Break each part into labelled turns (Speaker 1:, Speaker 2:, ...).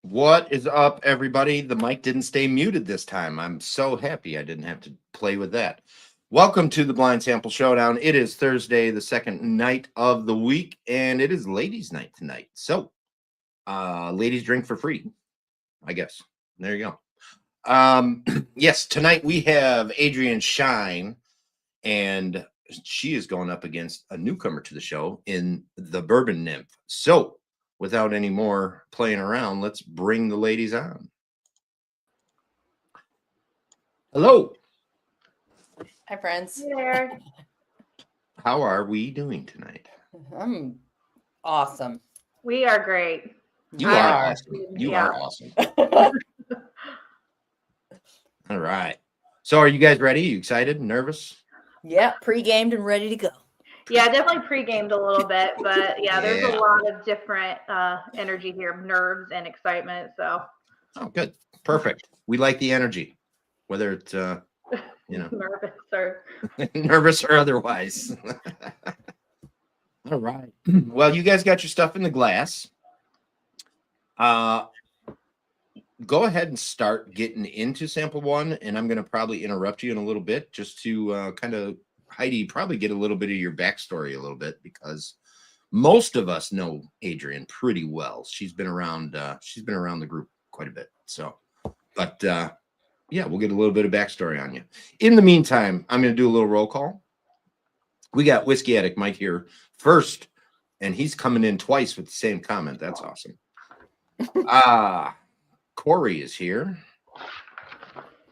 Speaker 1: What is up, everybody? The mic didn't stay muted this time. I'm so happy I didn't have to play with that. Welcome to the Blind Sample Showdown. It is Thursday, the second night of the week, and it is ladies' night tonight. So, ladies drink for free, I guess. There you go. Yes, tonight we have Adriane Shine, and she is going up against a newcomer to the show in the Bourbon Nymph. So, without any more playing around, let's bring the ladies on. Hello.
Speaker 2: Hi, friends.
Speaker 3: Hey there.
Speaker 1: How are we doing tonight?
Speaker 2: I'm awesome.
Speaker 3: We are great.
Speaker 1: You are awesome. You are awesome. All right. So are you guys ready? You excited? Nervous?
Speaker 2: Yeah, pre-gamed and ready to go.
Speaker 3: Yeah, definitely pre-gamed a little bit, but yeah, there's a lot of different energy here, nerves and excitement. So.
Speaker 1: Oh, good. Perfect. We like the energy, whether it's,
Speaker 3: nervous or
Speaker 1: nervous or otherwise. All right. Well, you guys got your stuff in the glass. Go ahead and start getting into sample one, and I'm going to probably interrupt you in a little bit just to kind of, Heidi, probably get a little bit of your backstory a little bit, because most of us know Adriane pretty well. She's been around the group quite a bit. So, but yeah, we'll get a little bit of backstory on you. In the meantime, I'm going to do a little roll call. We got Whiskey Addict Mike here first, and he's coming in twice with the same comment. That's awesome. Corey is here.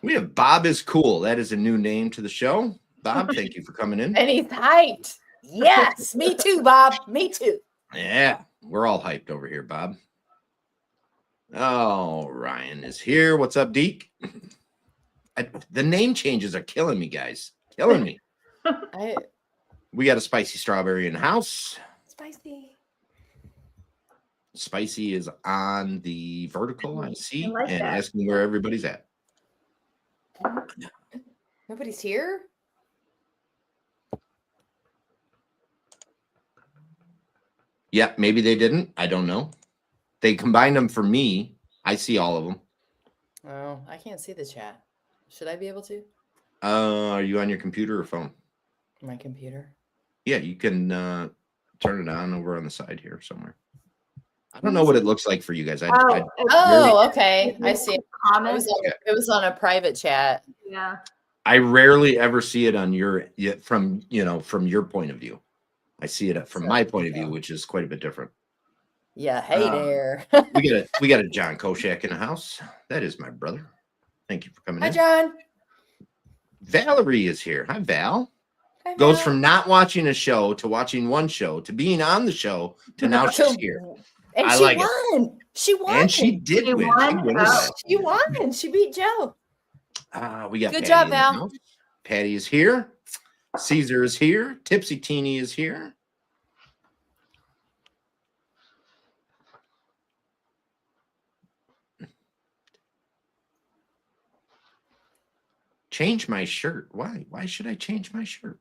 Speaker 1: We have Bob is Cool. That is a new name to the show. Bob, thank you for coming in.
Speaker 2: And he's hyped. Yes, me too, Bob. Me too.
Speaker 1: Yeah, we're all hyped over here, Bob. Oh, Ryan is here. What's up, Deke? The name changes are killing me, guys. Killing me. We got a Spicy Strawberry in the house.
Speaker 2: Spicy.
Speaker 1: Spicy is on the vertical, I see,
Speaker 3: like
Speaker 1: and
Speaker 3: that.
Speaker 1: asking where everybody's at.
Speaker 2: Nobody's here?
Speaker 1: Yeah, maybe they didn't. I don't know. They combined them for me. I see all of them.
Speaker 2: Oh, I can't see the chat. Should I be able to?
Speaker 1: Are you on your computer or phone?
Speaker 2: My computer.
Speaker 1: Yeah, you can turn it on over on the side here somewhere. I don't know what it looks like for you guys.
Speaker 2: Okay. I see.
Speaker 3: Comments.
Speaker 2: It was on a private chat.
Speaker 3: Yeah.
Speaker 1: I rarely ever see it on from your point of view. I see it from my point of view, which is quite a bit different.
Speaker 2: Yeah, hey there.
Speaker 1: we got a John Koshak in the house. That is my brother. Thank you for coming in.
Speaker 2: Hi, John.
Speaker 1: Valerie is here. Hi, Val.
Speaker 2: Hi,
Speaker 1: Goes
Speaker 2: Val.
Speaker 1: from not watching a show to watching one show to being on the show to now she's here.
Speaker 2: And
Speaker 1: I
Speaker 2: she
Speaker 1: like
Speaker 2: won. She won.
Speaker 1: And she did win.
Speaker 2: She won. She beat Joe.
Speaker 1: We got
Speaker 2: good
Speaker 1: Patty
Speaker 2: job,
Speaker 1: in the
Speaker 2: Val.
Speaker 1: house. Patty is here. Caesar is here. Tipsy Teeny is here. Change my shirt. Why? Why should I change my shirt?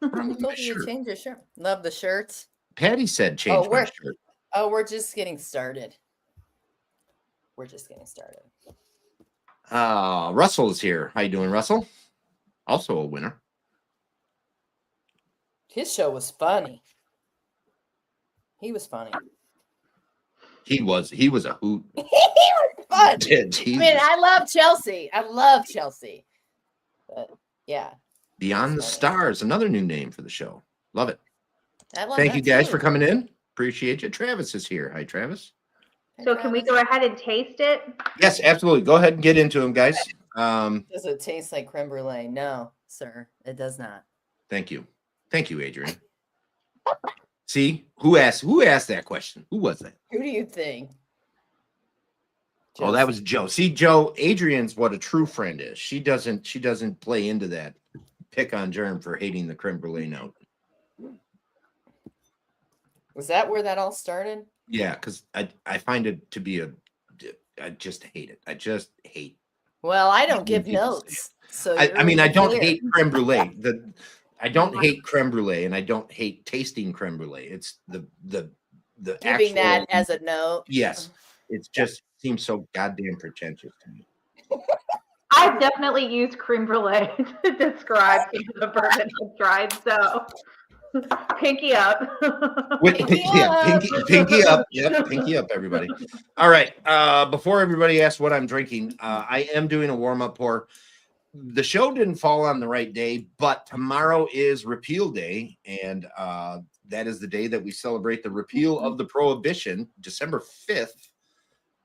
Speaker 2: Who told you to change your shirt? Love the shirts.
Speaker 1: Patty said change my shirt.
Speaker 2: Oh, we're just getting started. We're just getting started.
Speaker 1: Russell is here. How you doing, Russell? Also a winner.
Speaker 2: His show was funny. He was funny.
Speaker 1: He was a hoot.
Speaker 2: He was fun. I mean, I love Chelsea. But yeah.
Speaker 1: Beyond the Stars, another new name for the show. Love it.
Speaker 2: Thank
Speaker 1: you guys for coming in. Appreciate you. Travis is here. Hi, Travis.
Speaker 3: So can we go ahead and taste it?
Speaker 1: Yes, absolutely. Go ahead and get into them, guys.
Speaker 2: Does it taste like creme brulee? No, sir. It does not.
Speaker 1: Thank you. Thank you, Adriane. See, who asked that question? Who was that?
Speaker 2: Who do you think?
Speaker 1: Oh, that was Joe. See, Joe, Adriane's what a true friend is. She doesn't play into that pick on Germ for hating the creme brulee note.
Speaker 2: Was that where that all started?
Speaker 1: Yeah, because I find it to be I just hate it. I just hate.
Speaker 2: Well, I don't give notes. So
Speaker 1: I mean, I don't hate creme brulee. I don't hate creme brulee, and I don't hate tasting creme brulee. It's the
Speaker 2: giving that as a note.
Speaker 1: Yes, it's just seems so goddamn pretentious to me.
Speaker 3: I've definitely used creme brulee to describe some of the bourbon I've tried. So, pinky up.
Speaker 1: Pinky up. Yep, pinky up, everybody. All right. Before everybody asks what I'm drinking, I am doing a warm-up pour. The show didn't fall on the right day, but tomorrow is repeal day, and that is the day that we celebrate the repeal of the prohibition, December 5th.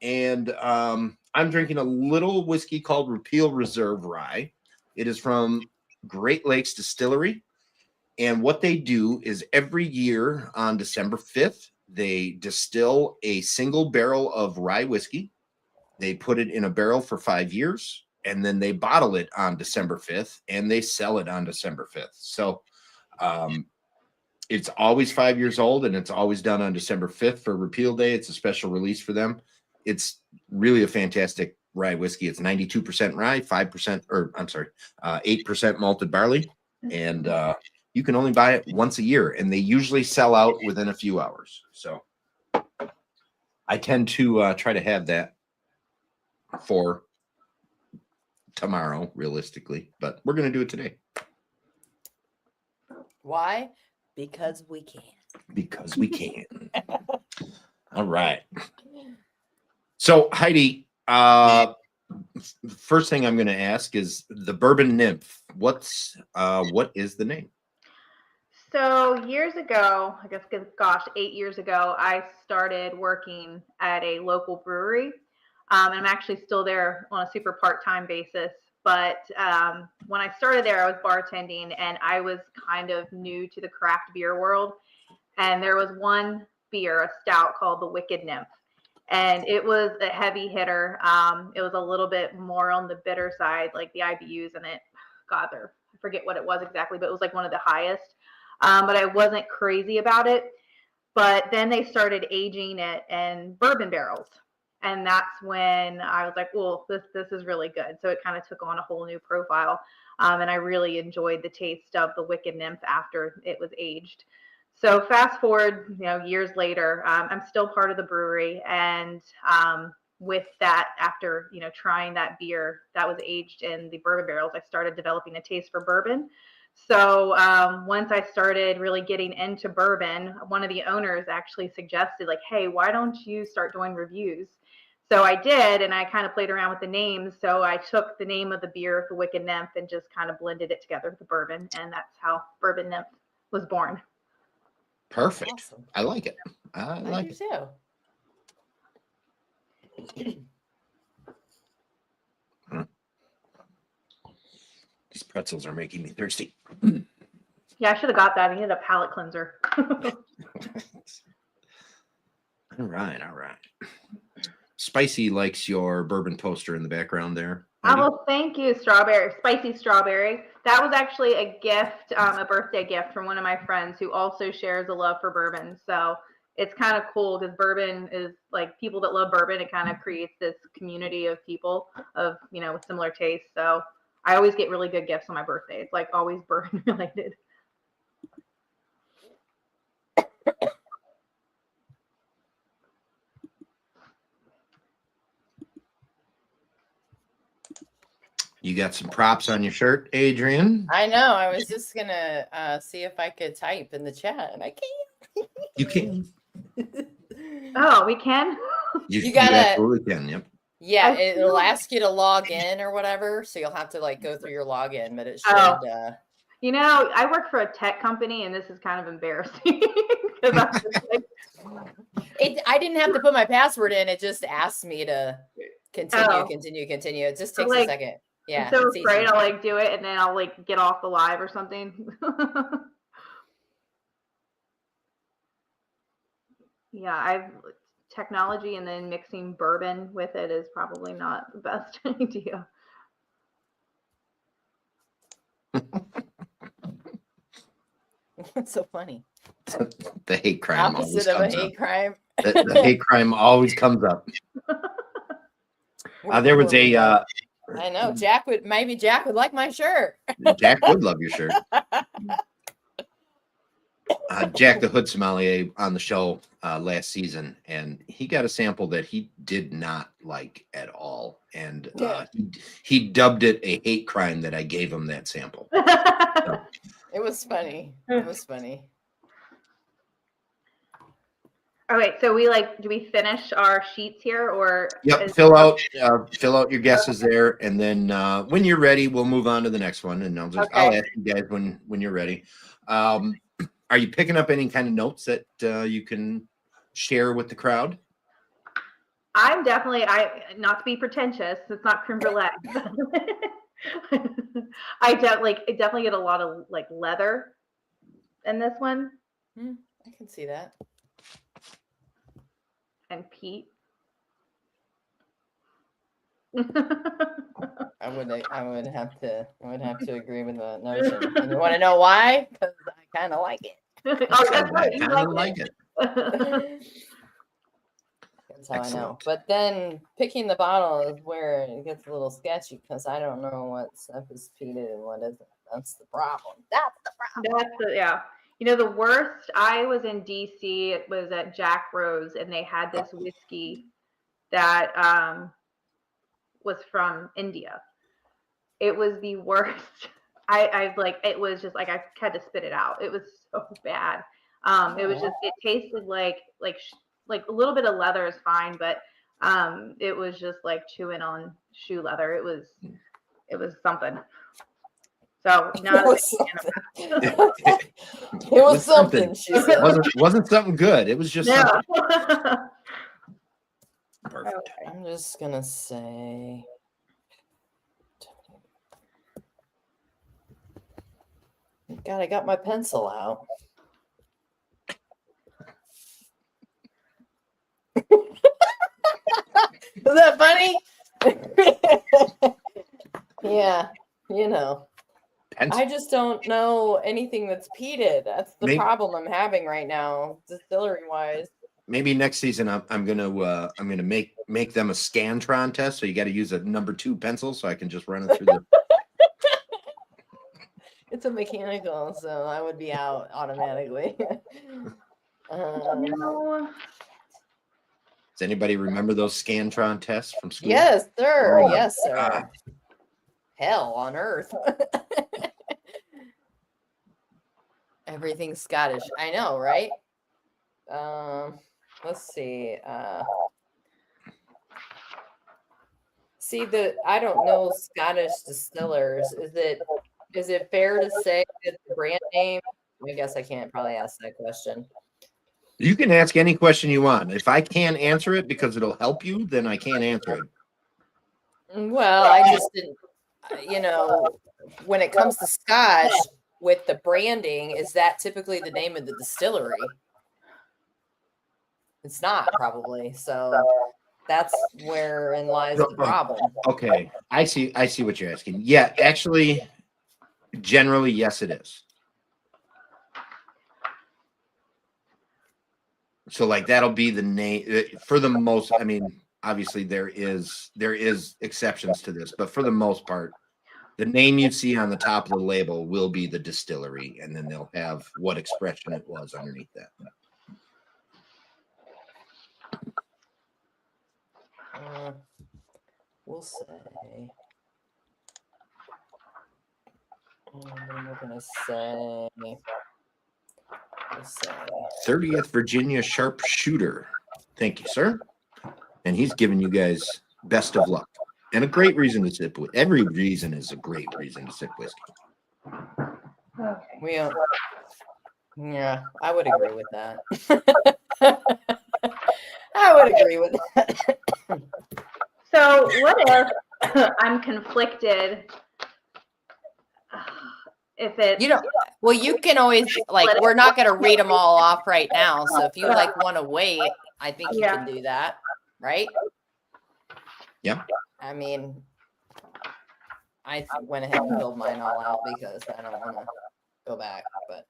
Speaker 1: And I'm drinking a little whiskey called Repeal Reserve Rye. It is from Great Lakes Distillery. And what they do is every year on December 5th, they distill a single barrel of rye whiskey. They put it in a barrel for 5 years, and then they bottle it on December 5th, and they sell it on December 5th. So it's always 5 years old, and it's always done on December 5th for Repeal Day. It's a special release for them. It's really a fantastic rye whiskey. It's 92% rye, 8% malted barley, and you can only buy it once a year, and they usually sell out within a few hours. So I tend to try to have that for tomorrow, realistically, but we're going to do it today.
Speaker 2: Why? Because we can.
Speaker 1: Because we can. All right. So Heidi, first thing I'm going to ask is the Bourbon Nymph. What is the name?
Speaker 3: So years ago, I guess, gosh, 8 years ago, I started working at a local brewery. And I'm actually still there on a super part-time basis. But when I started there, I was bartending, and I was kind of new to the craft beer world. And there was one beer, a stout called the Wicked Nymph. And it was a heavy hitter. It was a little bit more on the bitter side, like the IBUs in it. God, I forget what it was exactly, but it was like one of the highest. But I wasn't crazy about it. But then they started aging it in bourbon barrels. And that's when I was like, well, this is really good. So it kind of took on a whole new profile. And I really enjoyed the taste of the Wicked Nymph after it was aged. So fast forward, years later, I'm still part of the brewery. And with that, after, trying that beer that was aged in the bourbon barrels, I started developing a taste for bourbon. So once I started really getting into bourbon, one of the owners actually suggested, like, hey, why don't you start doing reviews? So I did, and I kind of played around with the names. So I took the name of the beer, the Wicked Nymph, and just kind of blended it together with the bourbon. And that's how Bourbon Nymph was born.
Speaker 1: Perfect.
Speaker 2: Awesome.
Speaker 1: I like it. I like
Speaker 2: it too.
Speaker 1: These pretzels are making me thirsty.
Speaker 3: Yeah, I should have got that. I needed a palate cleanser.
Speaker 1: All right. Spicy likes your bourbon toaster in the background there.
Speaker 3: Well, thank you, spicy strawberry. That was actually a gift, a birthday gift from one of my friends who also shares a love for bourbon. So it's kind of cool because bourbon is like people that love bourbon. It kind of creates this community of people of, with similar tastes. So I always get really good gifts on my birthday. It's like always bourbon related.
Speaker 1: You got some props on your shirt, Adriane?
Speaker 2: I know. I was just going to see if I could type in the chat, and I can't.
Speaker 1: You can.
Speaker 3: Oh, we can?
Speaker 2: You got to.
Speaker 1: Absolutely can, yep.
Speaker 2: Yeah, it'll ask you to log in or whatever, so you'll have to go through your login, but it should.
Speaker 3: I work for a tech company, and this is kind of embarrassing. I
Speaker 2: didn't have to put my password in. It just asked me to continue. It just takes a second. Yeah.
Speaker 3: I'm so afraid I'll do it, and then I'll get off the live or something. Yeah, technology and then mixing bourbon with it is probably not the best idea.
Speaker 2: What's so funny?
Speaker 1: The hate crime.
Speaker 2: Opposite of a hate crime.
Speaker 1: The hate crime always comes up. There was a.
Speaker 2: I know Jack would like my shirt.
Speaker 1: Jack would love your shirt. Jack the Hood Sommelier on the show last season, and he got a sample that he did not like at all, and he dubbed it a hate crime that I gave him that sample. So.
Speaker 2: It was funny. It was funny.
Speaker 3: All right, so do we finish our sheets here, or?
Speaker 1: Yep, fill out your guesses there, and then when you're ready, we'll move on to the next one, and I'll ask you guys when you're ready. Are you picking up any kind of notes that you can share with the crowd?
Speaker 3: I'm definitely, not to be pretentious, it's not creme brulee. I definitely get a lot of like leather in this one.
Speaker 2: I can see that.
Speaker 3: And peat.
Speaker 2: I would have to agree with that notion. And you want to know why? Because I kind of like it.
Speaker 3: That's right.
Speaker 1: I kind of like it.
Speaker 2: That's how I know. But then picking the bottle is where it gets a little sketchy because I don't know what stuff is peated and what isn't. That's the problem. That's the problem.
Speaker 3: Yeah. You know, the worst, I was in DC, it was at Jack Rose, and they had this whiskey that was from India. It was the worst. It was just like, I had to spit it out. It was so bad. It was just, it tasted like a little bit of leather is fine, but it was just like chewing on shoe leather. It was something. So not
Speaker 1: it was something. She said. Wasn't something good. It was just something. Perfect.
Speaker 2: Okay. I'm just gonna say God, I got my pencil out. Is that funny? Yeah, you know. Pencil. I just don't know anything that's peated. That's the problem I'm having right now, distillery wise.
Speaker 1: Maybe next season I'm gonna make them a Scantron test. So you got to use a number 2 pencil, so I can just run it through the.
Speaker 2: It's a mechanical, so I would be out automatically.
Speaker 3: No.
Speaker 1: Does anybody remember those Scantron tests from school?
Speaker 2: Yes, sir.
Speaker 1: Oh,
Speaker 2: yes, sir.
Speaker 1: God.
Speaker 2: Hell on earth. Everything's Scottish. I know, right? Let's see. I don't know Scottish distillers. Is it fair to say it's the brand name? I guess I can't probably ask that question.
Speaker 1: You can ask any question you want. If I can't answer it because it'll help you, then I can't answer it.
Speaker 2: Well, I just didn't, when it comes to Scotch with the branding, is that typically the name of the distillery? It's not probably. So that's wherein lies the problem.
Speaker 1: Okay. I see what you're asking. Yeah, actually, generally, yes, it is. So like that'll be the name for the most. I mean, obviously there is exceptions to this, but for the most part, the name you see on the top of the label will be the distillery, and then they'll have what expression it was underneath that.
Speaker 2: We'll say. We're gonna say.
Speaker 1: 30th Virginia Sharpshooter. Thank you, sir. And he's giving you guys best of luck. And a great reason to sip with. Every reason is a great reason to sip whiskey.
Speaker 3: Okay.
Speaker 2: Yeah, I would agree with that. I would agree with that.
Speaker 3: So what if I'm conflicted? If it,
Speaker 2: well, you can always we're not going to read them all off right now. So if you want to wait, I think you can do that, right?
Speaker 1: Yeah.
Speaker 2: I mean, I went ahead and filled mine all out because I don't want to go back, but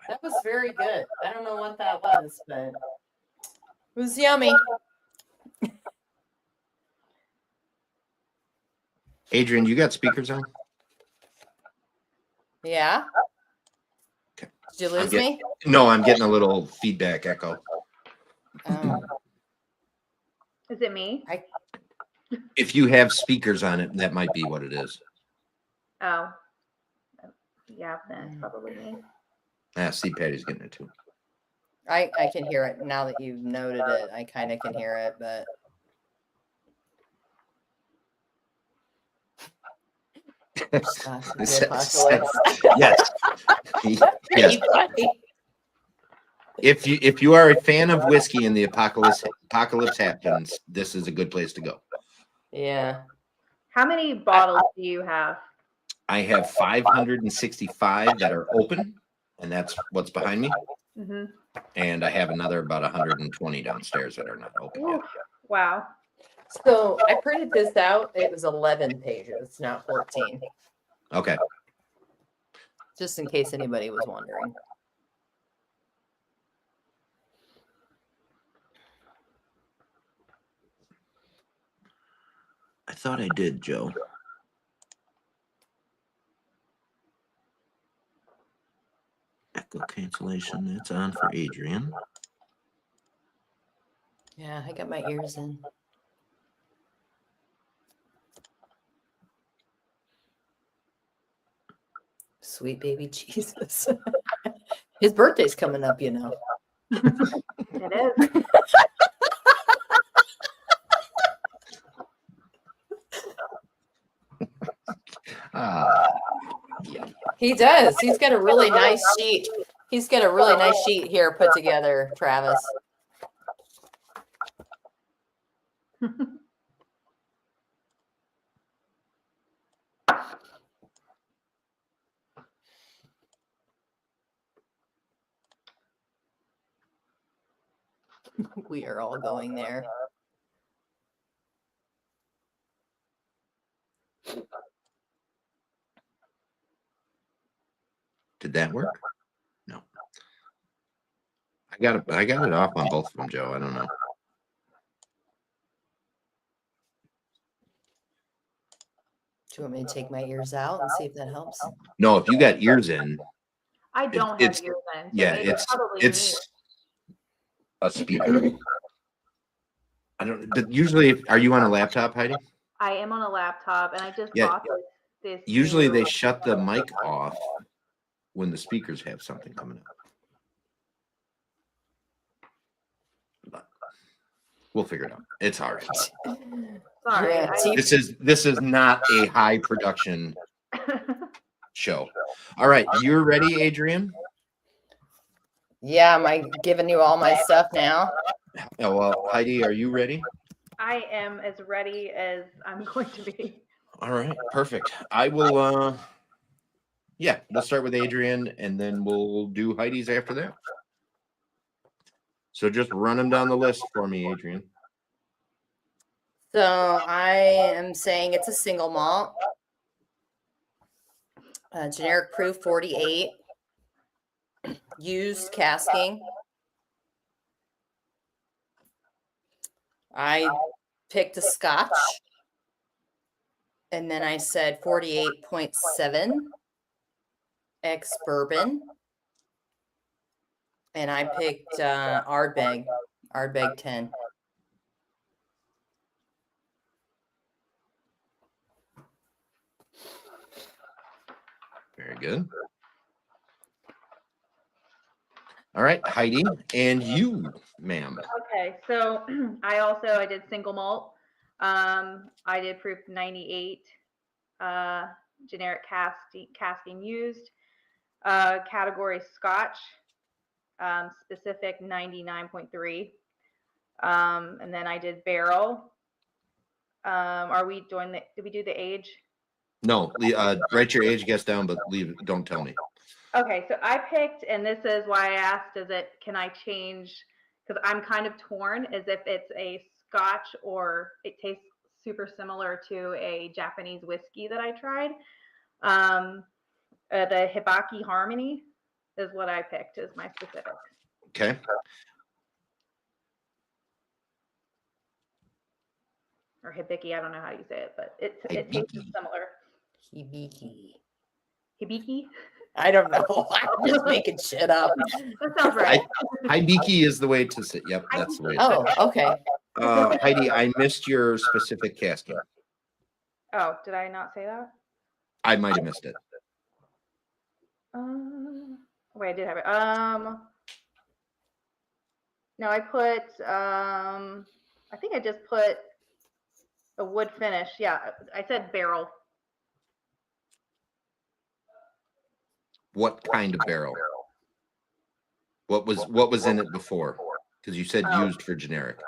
Speaker 2: that was very good. I don't know what that was, but it was yummy.
Speaker 1: Adrian, you got speakers on?
Speaker 2: Yeah. Did you lose me?
Speaker 1: No, I'm getting a little feedback echo.
Speaker 2: Oh.
Speaker 3: Is it me?
Speaker 1: If you have speakers on it, that might be what it is.
Speaker 3: Oh. Yeah, then it's probably me.
Speaker 1: See, Patty's getting it too.
Speaker 2: I can hear it now that you've noted it. I kind of can hear it, but
Speaker 1: Yes. Yes. If you are a fan of whiskey and the apocalypse happens, this is a good place to go.
Speaker 2: Yeah.
Speaker 3: How many bottles do you have?
Speaker 1: I have 565 that are open, and that's what's behind me.
Speaker 3: Mm-hmm.
Speaker 1: And I have another about 120 downstairs that are not open yet.
Speaker 3: Wow.
Speaker 2: So I printed this out. It was 11 pages, not 14.
Speaker 1: Okay.
Speaker 2: Just in case anybody was wondering.
Speaker 1: I thought I did, Joe. Echo cancellation. It's on for Adriane.
Speaker 2: Yeah, I got my ears in. Sweet baby Jesus. His birthday's coming up, you know.
Speaker 3: It is.
Speaker 2: He does. He's got a really nice sheet. He's got a really nice sheet here put together, Travis. We are all going there.
Speaker 1: Did that work? No. I got it off on both of them, Joe. I don't know.
Speaker 2: Do you want me to take my ears out and see if that helps?
Speaker 1: No, if you got ears in.
Speaker 3: I don't have ears in. So
Speaker 1: Yeah, it's a speaker. I don't. But usually, are you on a laptop, Heidi?
Speaker 3: I am on a laptop, and I just bought this.
Speaker 1: Usually, they shut the mic off when the speakers have something coming up. But we'll figure it out. It's all right.
Speaker 3: Sorry.
Speaker 2: Yeah,
Speaker 1: This is not a high production show. All right, you're ready, Adriane?
Speaker 2: Yeah, am I giving you all my stuff now?
Speaker 1: Oh, well, Heidi, are you ready?
Speaker 3: I am as ready as I'm going to be.
Speaker 1: All right, perfect. I will yeah, we'll start with Adriane and then we'll do Heidi's after that. So just run them down the list for me, Adriane.
Speaker 2: So I am saying it's a single malt. Generic proof 48. Used casking. I picked a Scotch. And then I said 48.7 ex bourbon. And I picked Ardbeg 10.
Speaker 1: Very good. All right, Heidi, and you, ma'am.
Speaker 3: Okay, so I did single malt. I did proof 98, generic casking used, category Scotch, specific 99.3, and then I did barrel. Are we doing did we do the age?
Speaker 1: No, write your age guess down, but don't tell me.
Speaker 3: Okay, so I picked, and this is why I asked, can I change, because I'm kind of torn as if it's a Scotch or it tastes super similar to a Japanese whiskey that I tried. The Hibaki Harmony is what I picked as my specifics.
Speaker 1: Okay.
Speaker 3: Or Hibiki, I don't know how you say it, but it tastes similar.
Speaker 2: Hibiki.
Speaker 3: Hibiki?
Speaker 2: I don't know. I'm just making shit up.
Speaker 3: That sounds right.
Speaker 1: Hibiki is the way to sit. Yep, that's the way.
Speaker 2: Oh, okay.
Speaker 1: Heidi, I missed your specific casting.
Speaker 3: Oh, did I not say that?
Speaker 1: I might have missed it.
Speaker 3: Wait, I did have it. No, I put. I think I just put a wood finish. Yeah, I said barrel.
Speaker 1: What kind of barrel? What was in it before? Because you said used for generic.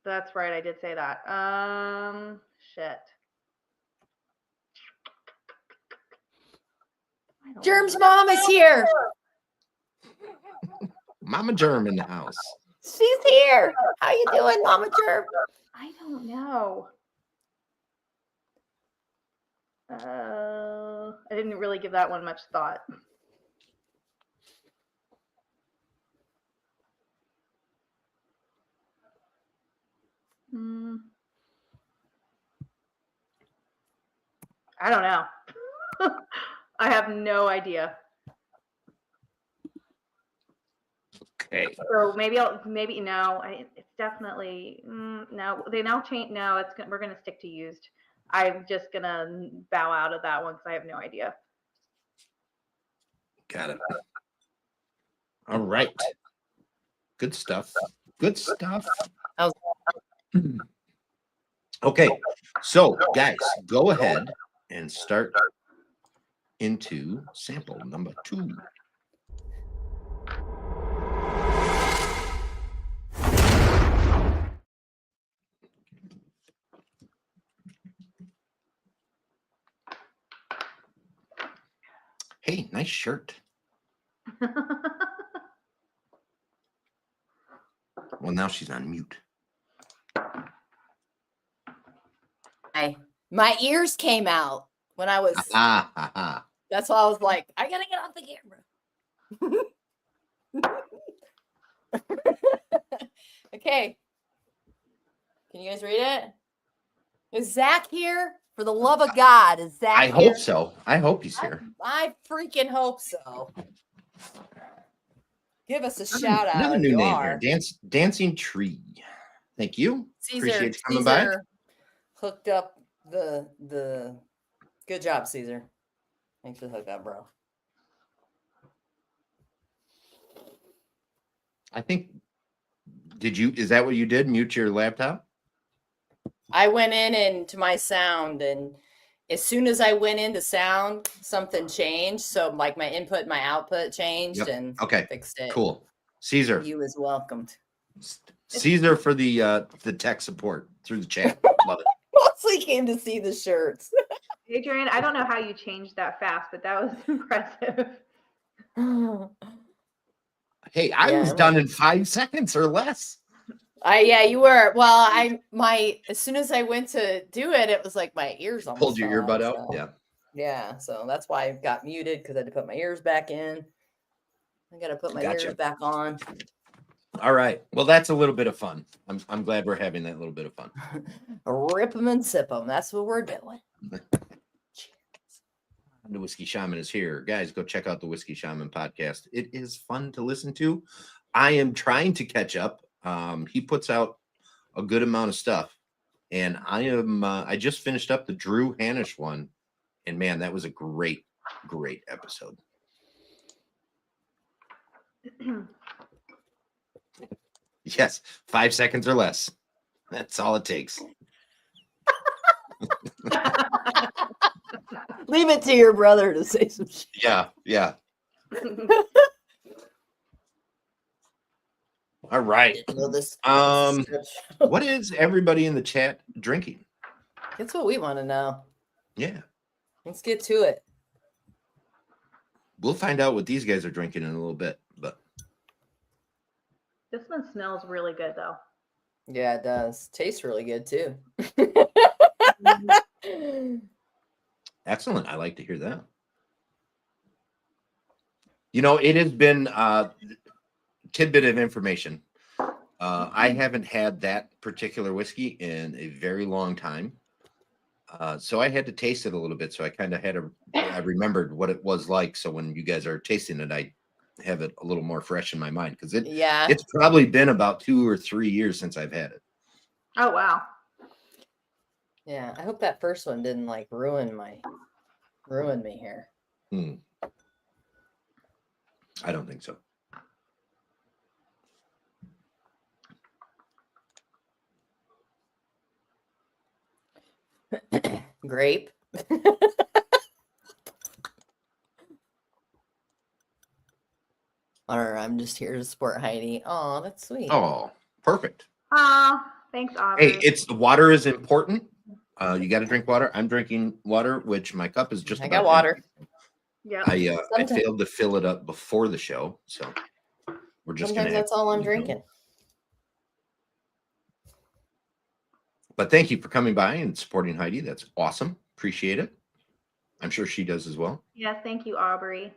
Speaker 3: That's right. I did say that. Shit.
Speaker 2: Germ's mom is here.
Speaker 1: Mama Germ in the house.
Speaker 2: She's here. How you doing, Mama Germ?
Speaker 3: I don't know. I didn't really give that one much thought. I don't know. I have no idea.
Speaker 1: Okay.
Speaker 3: So maybe no. It's definitely no. They now change. No, we're gonna stick to used. I'm just gonna bow out of that one because I have no idea.
Speaker 1: Got it. All right. Good stuff. Good stuff. Okay. So, guys, go ahead and start into sample number 2. Hey, nice shirt. Well, now she's on mute.
Speaker 2: My ears came out when I was. That's why I was like, I gotta get off the camera. Okay. Can you guys read it? Is Zach here? For the love of God, is Zach
Speaker 1: I
Speaker 2: here?
Speaker 1: hope so. I hope he's here.
Speaker 2: I freaking hope so. Give us a shout out.
Speaker 1: Another
Speaker 2: if
Speaker 1: new
Speaker 2: you
Speaker 1: name
Speaker 2: are.
Speaker 1: here. Dancing Tree. Thank you. Appreciate you coming by.
Speaker 2: Hooked up the good job, Caesar. Thanks for the hookup, bro.
Speaker 1: I think is that what you did? Mute your laptop?
Speaker 2: I went into my sound, and as soon as I went into sound, something changed. So like my input and my output changed and fixed it.
Speaker 1: Cool. Caesar.
Speaker 2: You is welcomed.
Speaker 1: Caesar for the tech support through the chat. Love it.
Speaker 2: Mostly came to see the shirts.
Speaker 3: Adriane, I don't know how you changed that fast, but that was impressive.
Speaker 1: Hey, I was done in 5 seconds or less.
Speaker 2: Yeah, you were. Well, as soon as I went to do it, it was like my ears almost
Speaker 1: pulled your earbud out.
Speaker 2: So. Yeah. So that's why I got muted because I had to put my ears back in. I got to put my ears back on.
Speaker 1: All right. Well, that's a little bit of fun. I'm glad we're having that little bit of fun.
Speaker 2: Rip them and sip them. That's what we're doing.
Speaker 1: The Whiskey Shaman is here. Guys, go check out the Whiskey Shaman podcast. It is fun to listen to. I am trying to catch up. He puts out a good amount of stuff, and I just finished up the Drew Hanisch one, and man, that was a great episode. Yes, 5 seconds or less. That's all it takes.
Speaker 2: Leave it to your brother to say some shit.
Speaker 1: Yeah. All right. What is everybody in the chat drinking?
Speaker 2: That's what we want to know.
Speaker 1: Yeah.
Speaker 2: Let's get to it.
Speaker 1: We'll find out what these guys are drinking in a little bit, but
Speaker 3: this one smells really good though.
Speaker 2: Yeah, it does. Tastes really good too.
Speaker 1: Excellent. I like to hear that. You know, it has been tidbit of information. I haven't had that particular whiskey in a very long time. So I had to taste it a little bit. So I kind of I remembered what it was like. So when you guys are tasting it, I have it a little more fresh in my mind because it's probably been about 2 or 3 years since I've had it.
Speaker 3: Oh, wow.
Speaker 2: Yeah. I hope that first one didn't like ruin me here.
Speaker 1: I don't think so.
Speaker 2: Grape. Or I'm just here to support Heidi. Oh, that's sweet.
Speaker 1: Oh, perfect.
Speaker 3: Thanks, Aubrey.
Speaker 1: Hey, the water is important. You got to drink water. I'm drinking water, which my cup is just.
Speaker 2: I got water.
Speaker 3: Yeah.
Speaker 1: I failed to fill it up before the show, so we're just.
Speaker 2: Sometimes that's all I'm drinking.
Speaker 1: But thank you for coming by and supporting Heidi. That's awesome. Appreciate it. I'm sure she does as well.
Speaker 3: Yes, thank you, Aubrey.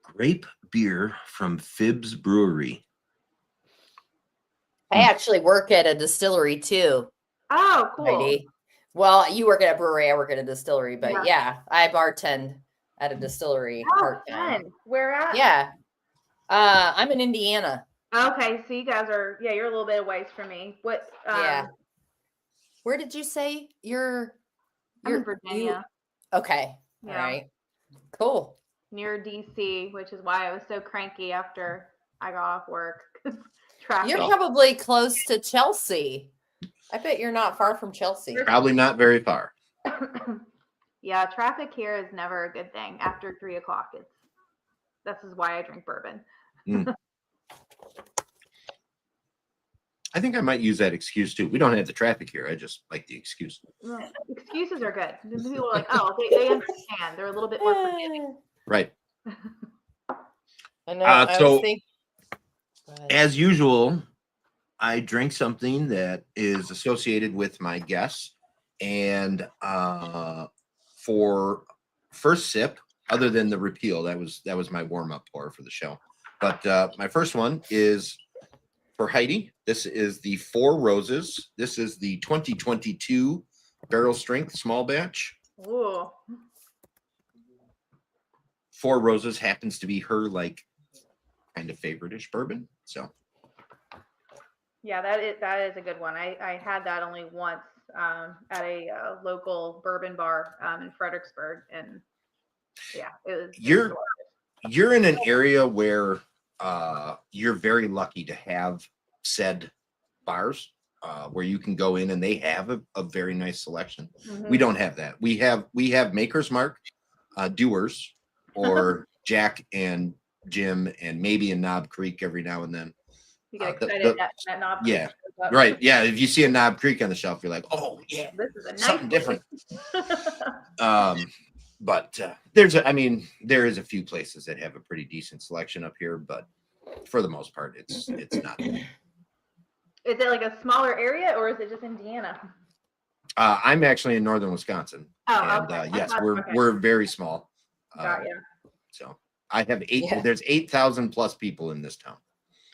Speaker 1: Grape beer from Phibbs Brewery.
Speaker 2: I actually work at a distillery too.
Speaker 3: Oh, cool.
Speaker 2: Heidi. Well, you work at a brewery, I work at a distillery, but yeah I bartend at a distillery part-time.
Speaker 3: Where at?
Speaker 2: Yeah. I'm in Indiana.
Speaker 3: Okay, so you guys are, you're a little bit away from me. What?
Speaker 2: Where did you say you're
Speaker 3: in Virginia.
Speaker 2: Okay.
Speaker 3: Yeah.
Speaker 2: All right. Cool.
Speaker 3: Near DC, which is why I was so cranky after I got off work. Traffic.
Speaker 2: You're probably close to Chelsea. I bet you're not far from Chelsea.
Speaker 1: Probably not very far.
Speaker 3: Yeah, traffic here is never a good thing. After 3 o'clock, this is why I drink bourbon.
Speaker 1: I think I might use that excuse too. We don't have the traffic here. I just like the excuse.
Speaker 3: Excuses are good. People are like, oh, they understand. They're a little bit more forgiving.
Speaker 1: Right.
Speaker 2: I know.
Speaker 1: So, as usual, I drink something that is associated with my guests. And for first sip, other than the repeal, that was my warm-up pour for the show. But my first one is for Heidi. This is the Four Roses. This is the 2022 barrel strength small batch.
Speaker 3: Ooh.
Speaker 1: Four Roses happens to be her kind of favorite-ish bourbon. So
Speaker 3: yeah, that is a good one. I had that only once at a local bourbon bar in Fredericksburg, and yeah, it was.
Speaker 1: You're in an area where you're very lucky to have said bars where you can go in and they have a very nice selection. We don't have that. We have Maker's Mark, Doers, or Jack and Jim, and maybe a Knob Creek every now and then.
Speaker 3: You get excited that Knob Creek.
Speaker 1: Yeah, right. Yeah, if you see a Knob Creek on the shelf, you're like, oh yeah,
Speaker 3: this is
Speaker 1: something different. But there is a few places that have a pretty decent selection up here, but for the most part, it's not.
Speaker 3: Is it like a smaller area, or is it just Indiana?
Speaker 1: I'm actually in northern Wisconsin.
Speaker 3: Oh,
Speaker 1: and,
Speaker 3: okay.
Speaker 1: Yes, we're very small.
Speaker 3: Got you.
Speaker 1: So I have there's 8,000 plus people in this town.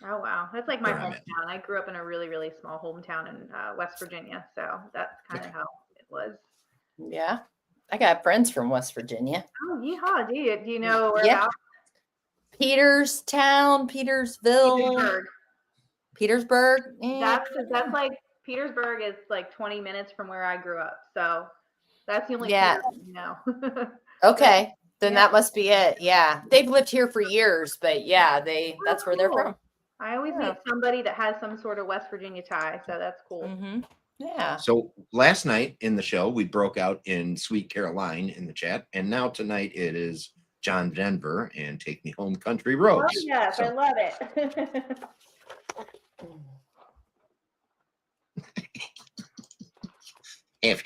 Speaker 3: Oh wow, that's like my hometown. I grew up in a really, really small hometown in West Virginia, so that's kind of how it was.
Speaker 2: Yeah, I got friends from West Virginia.
Speaker 3: Oh, yeehaw! Do you know where? Yeah.
Speaker 2: Peterstown, Petersville, Petersburg.
Speaker 3: That's like Petersburg is like 20 minutes from where I grew up, so that's the only.
Speaker 2: Yeah. Okay, then that must be it. Yeah, they've lived here for years, but yeah, that's where they're from.
Speaker 3: I always meet somebody that has some sort of West Virginia tie, so that's cool.
Speaker 2: Mm-hmm. Yeah.
Speaker 1: So last night in the show, we broke out in Sweet Caroline in the chat, and now tonight it is John Denver and Take Me Home Country Roads.
Speaker 3: Oh, yes, I love it.
Speaker 1: Half.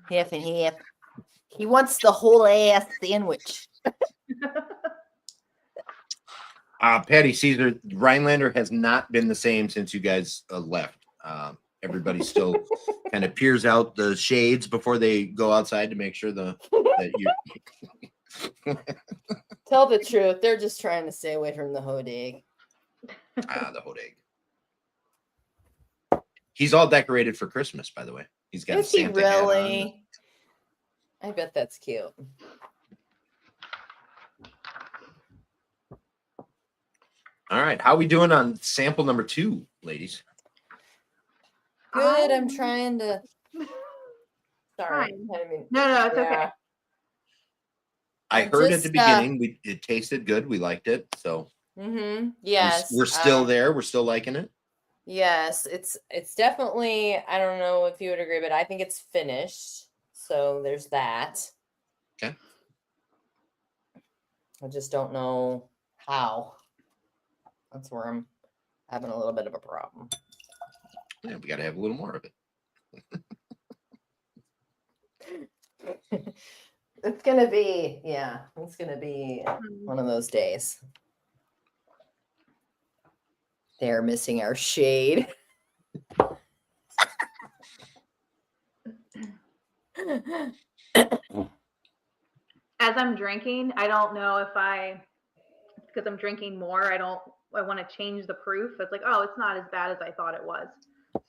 Speaker 2: Half and half. He wants the whole ass sandwich.
Speaker 1: Patty Caesar, Rhinelander has not been the same since you guys left. Everybody still kind of peers out the shades before they go outside to make sure that you.
Speaker 2: Tell the truth. They're just trying to stay away from the hodag.
Speaker 1: The Hodeg. He's all decorated for Christmas, by the way. He's got
Speaker 2: Is
Speaker 1: a Santa
Speaker 2: he really?
Speaker 1: hat on.
Speaker 2: I bet that's cute.
Speaker 1: All right. How are we doing on sample number 2, ladies?
Speaker 2: Good. I'm trying to. Sorry.
Speaker 3: I mean, no, it's okay.
Speaker 1: I heard at the beginning it tasted good. We liked it. So
Speaker 2: yes,
Speaker 1: we're still there. We're still liking it.
Speaker 2: Yes, it's definitely. I don't know if you would agree, but I think it's finished. So there's that.
Speaker 1: Okay.
Speaker 2: I just don't know how. That's where I'm having a little bit of a problem.
Speaker 1: Yeah, we got to have a little more of
Speaker 2: it. It's gonna be, it's gonna be one of those days. They're missing our shade.
Speaker 3: As I'm drinking, I don't know if because I'm drinking more, I want to change the proof. It's like, oh, it's not as bad as I thought it was.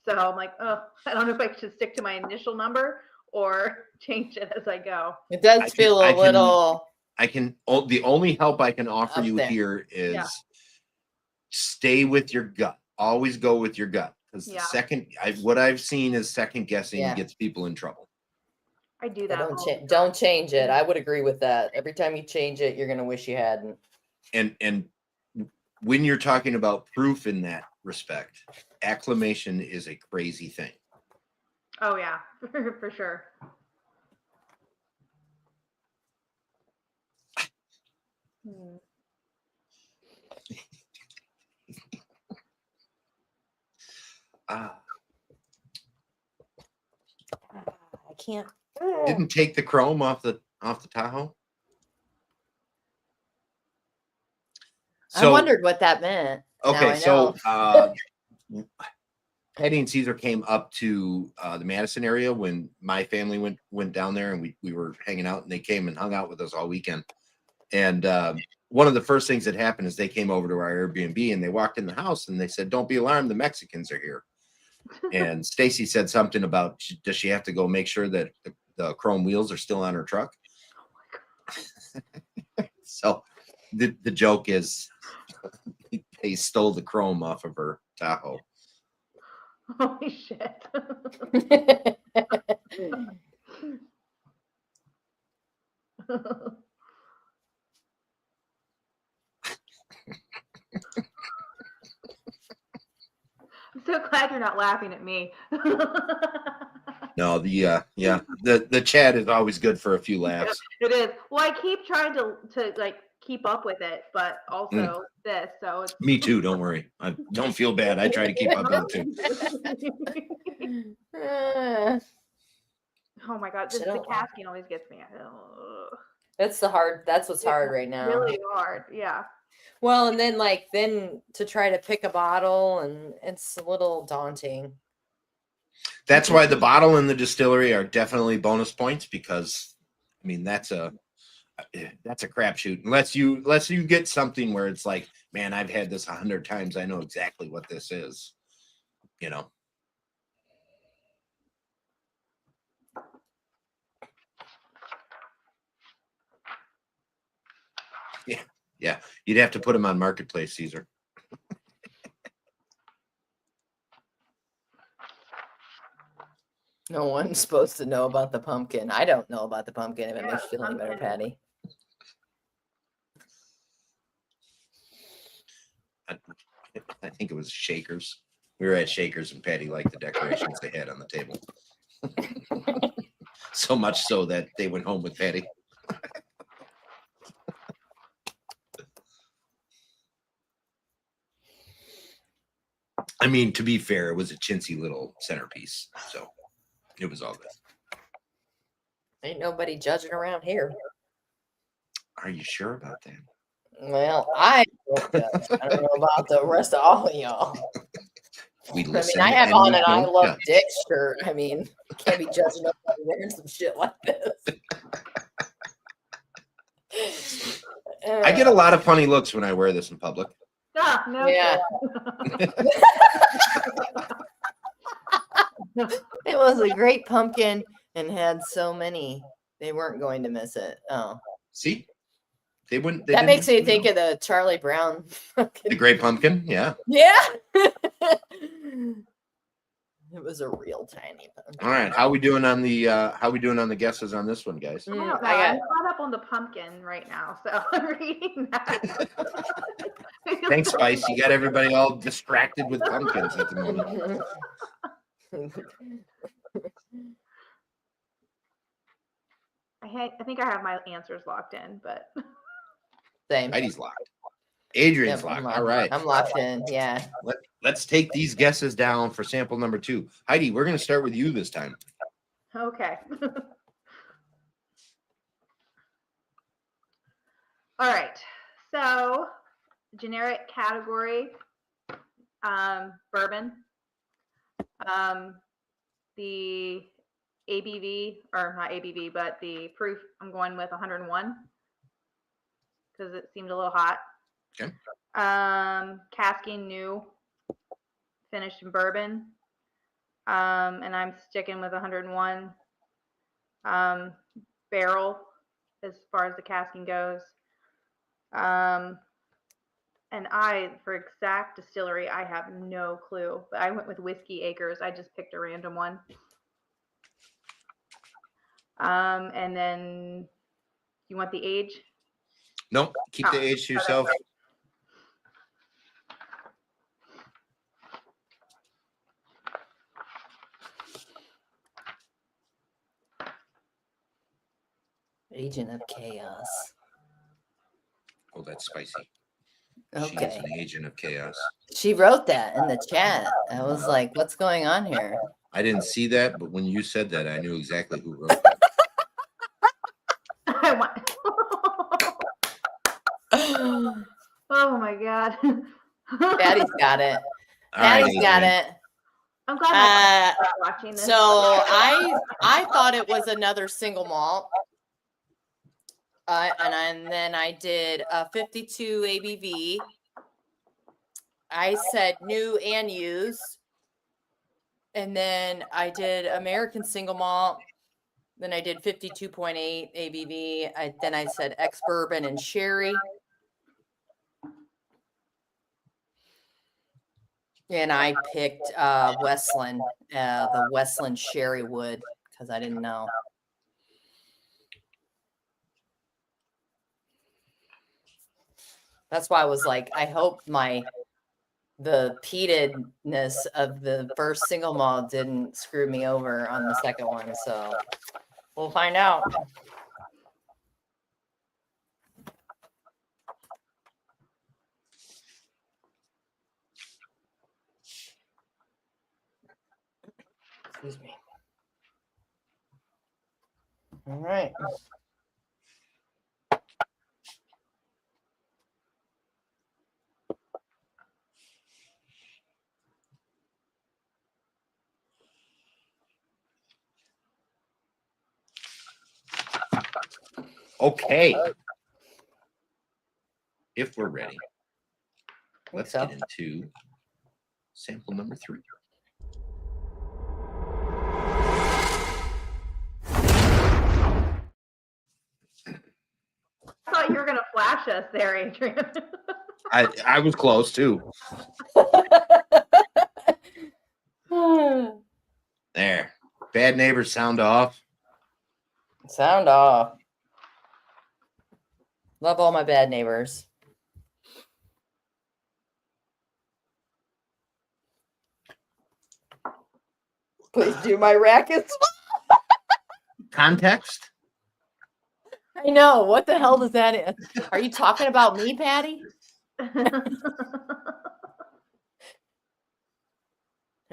Speaker 3: So I'm like, oh, I don't know if I should stick to my initial number or change it as I go.
Speaker 2: It does feel a little.
Speaker 1: The only help I can offer you here is stay with your gut. Always go with your gut. Because what I've seen is second guessing gets people in trouble.
Speaker 3: I do that.
Speaker 2: Don't change it. I would agree with that. Every time you change it, you're going to wish you hadn't.
Speaker 1: And when you're talking about proof in that respect, acclimation is a crazy thing.
Speaker 3: Oh yeah, for sure.
Speaker 2: I can't.
Speaker 1: Didn't take the chrome off the Tahoe.
Speaker 2: So, I wondered what that meant.
Speaker 1: Okay, so Patty and Caesar came up to the Madison area when my family went down there, and we were hanging out, and they came and hung out with us all weekend. And one of the first things that happened is they came over to our Airbnb, and they walked in the house, and they said, "Don't be alarmed, the Mexicans are here." And Stacy said something about, does she have to go make sure that the chrome wheels are still on her truck? Oh my God. So the joke is they stole the chrome off of her Tahoe.
Speaker 3: Holy shit. I'm so glad you're not laughing at me.
Speaker 1: No, the chat is always good for a few laughs.
Speaker 3: It is. Well, I keep trying to like keep up with it, but also this. So it's...
Speaker 1: Me too. Don't worry. I don't feel bad. I try to keep up with it too.
Speaker 3: Oh my God, the casking always gets me.
Speaker 2: That's what's hard right now.
Speaker 3: Really hard, yeah.
Speaker 2: Well, and then to try to pick a bottle, and it's a little daunting.
Speaker 1: That's why the bottle and the distillery are definitely bonus points, because I mean that's a crapshoot. Unless you get something where it's like, man, I've had this 100 times. I know exactly what this is. You know. Yeah. You'd have to put them on Marketplace, Caesar.
Speaker 2: No one's supposed to know about the pumpkin. I don't know about the pumpkin. If it makes you feel any better, Patty.
Speaker 1: I think it was Shakers. We were at Shakers, and Patty liked the decorations they had on the table. So much so that they went home with Patty. I mean, to be fair, it was a chintzy little centerpiece, so it was all good.
Speaker 2: Ain't nobody judging around here.
Speaker 1: Are you sure about that?
Speaker 2: Well, I don't know about the rest of all of y'all. I have on an I Love Dick shirt. I mean, you can't be judging nobody wearing some shit like this.
Speaker 1: I get a lot of funny looks when I wear this in public.
Speaker 3: Ah, no.
Speaker 2: Yeah. It was a great pumpkin and had so many. They weren't going to miss it. Oh.
Speaker 1: See? They wouldn't.
Speaker 2: That makes me think of the Charlie Brown.
Speaker 1: The Great Pumpkin, yeah.
Speaker 2: Yeah. It was a real tiny pumpkin.
Speaker 1: All right, how we doing on the guesses on this one, guys?
Speaker 3: I'm caught up on the pumpkin right now, so I'm reading that.
Speaker 1: Thanks, Spice. You got everybody all distracted with pumpkins at the moment.
Speaker 3: I think I have my answers locked in, but
Speaker 2: Same.
Speaker 1: Heidi's locked. Adrian's locked. All right.
Speaker 2: I'm locked in. Yeah.
Speaker 1: Let's take these guesses down for sample number 2. Heidi, we're going to start with you this time.
Speaker 3: okay. All right. So, generic category, bourbon. The ABV, or not ABV, but the proof, I'm going with 101 because it seemed a little hot.
Speaker 1: Okay.
Speaker 3: Casking new, finished in bourbon. And I'm sticking with 101. Barrel, as far as the casking goes. And for exact distillery, I have no clue. But I went with Whiskey Acres. I just picked a random one. And then you want the age?
Speaker 1: Nope. Keep the age to yourself.
Speaker 2: Agent of Chaos.
Speaker 1: Oh, that's spicy.
Speaker 2: Okay.
Speaker 1: She is an agent of chaos.
Speaker 2: She wrote that in the chat. I was like, what's going on here?
Speaker 1: I didn't see that, but when you said that, I knew exactly who wrote that.
Speaker 3: Oh my God.
Speaker 2: Daddy's got it. Daddy's got it.
Speaker 3: I'm glad I'm watching this.
Speaker 2: So I thought it was another single malt. And then I did a 52 ABV. I said new and used. And then I did American single malt. Then I did 52.8 ABV. Then I said ex-bourbon and sherry. And I picked Westland, the Westland sherry wood, because I didn't know. That's why I was like, I hope the peatedness of the first single malt didn't screw me over on the second one. So we'll find out. Excuse me. All right.
Speaker 1: Okay. If we're ready, let's get into sample number 3.
Speaker 3: I thought you were going to flash us there, Adrian.
Speaker 1: I was close too. There. Bad neighbors sound off.
Speaker 2: Sound off. Love all my bad neighbors. Please do my rackets.
Speaker 1: Context?
Speaker 2: I know. What the hell does that? Are you talking about me, Patty? I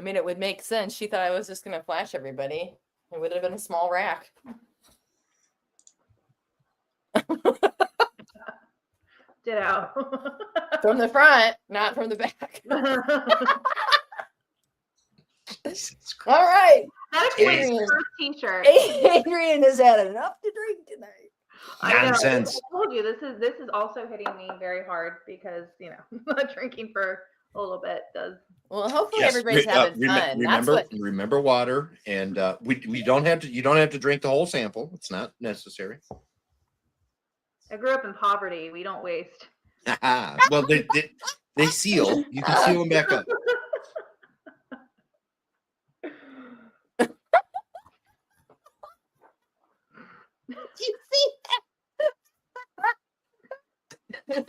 Speaker 2: mean, it would make sense. She thought I was just going to flash everybody. It would have been a small rack.
Speaker 3: Ditto.
Speaker 2: From the front, not from the back. All right.
Speaker 3: That explains the first t-shirt.
Speaker 2: Adrian has had enough to drink tonight.
Speaker 1: Nonsense.
Speaker 3: I told you this is also hitting me very hard because drinking for a little bit does.
Speaker 2: Well, hopefully everybody's having fun.
Speaker 1: Remember water, and we don't have to. You don't have to drink the whole sample. It's not necessary.
Speaker 3: I grew up in poverty. We don't waste.
Speaker 1: Well, they seal. You can seal them back up.
Speaker 2: You see that?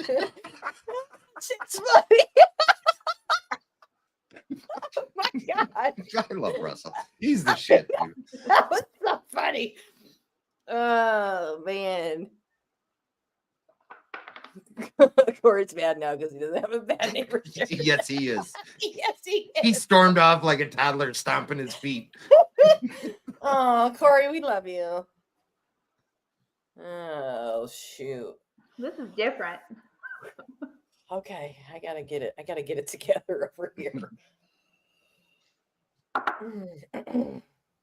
Speaker 2: It's funny. Oh my God.
Speaker 1: I love Russell. He's the shit, dude.
Speaker 2: That was so funny. Oh, man. Corey's mad now because he doesn't have a bad neighbor shirt.
Speaker 1: Yes, he is.
Speaker 2: Yes, he is.
Speaker 1: He stormed off like a toddler stomping his feet.
Speaker 2: Oh, Corey, we love you. Oh, shoot.
Speaker 3: This is different.
Speaker 2: Okay, I gotta get it. I gotta get it together over here.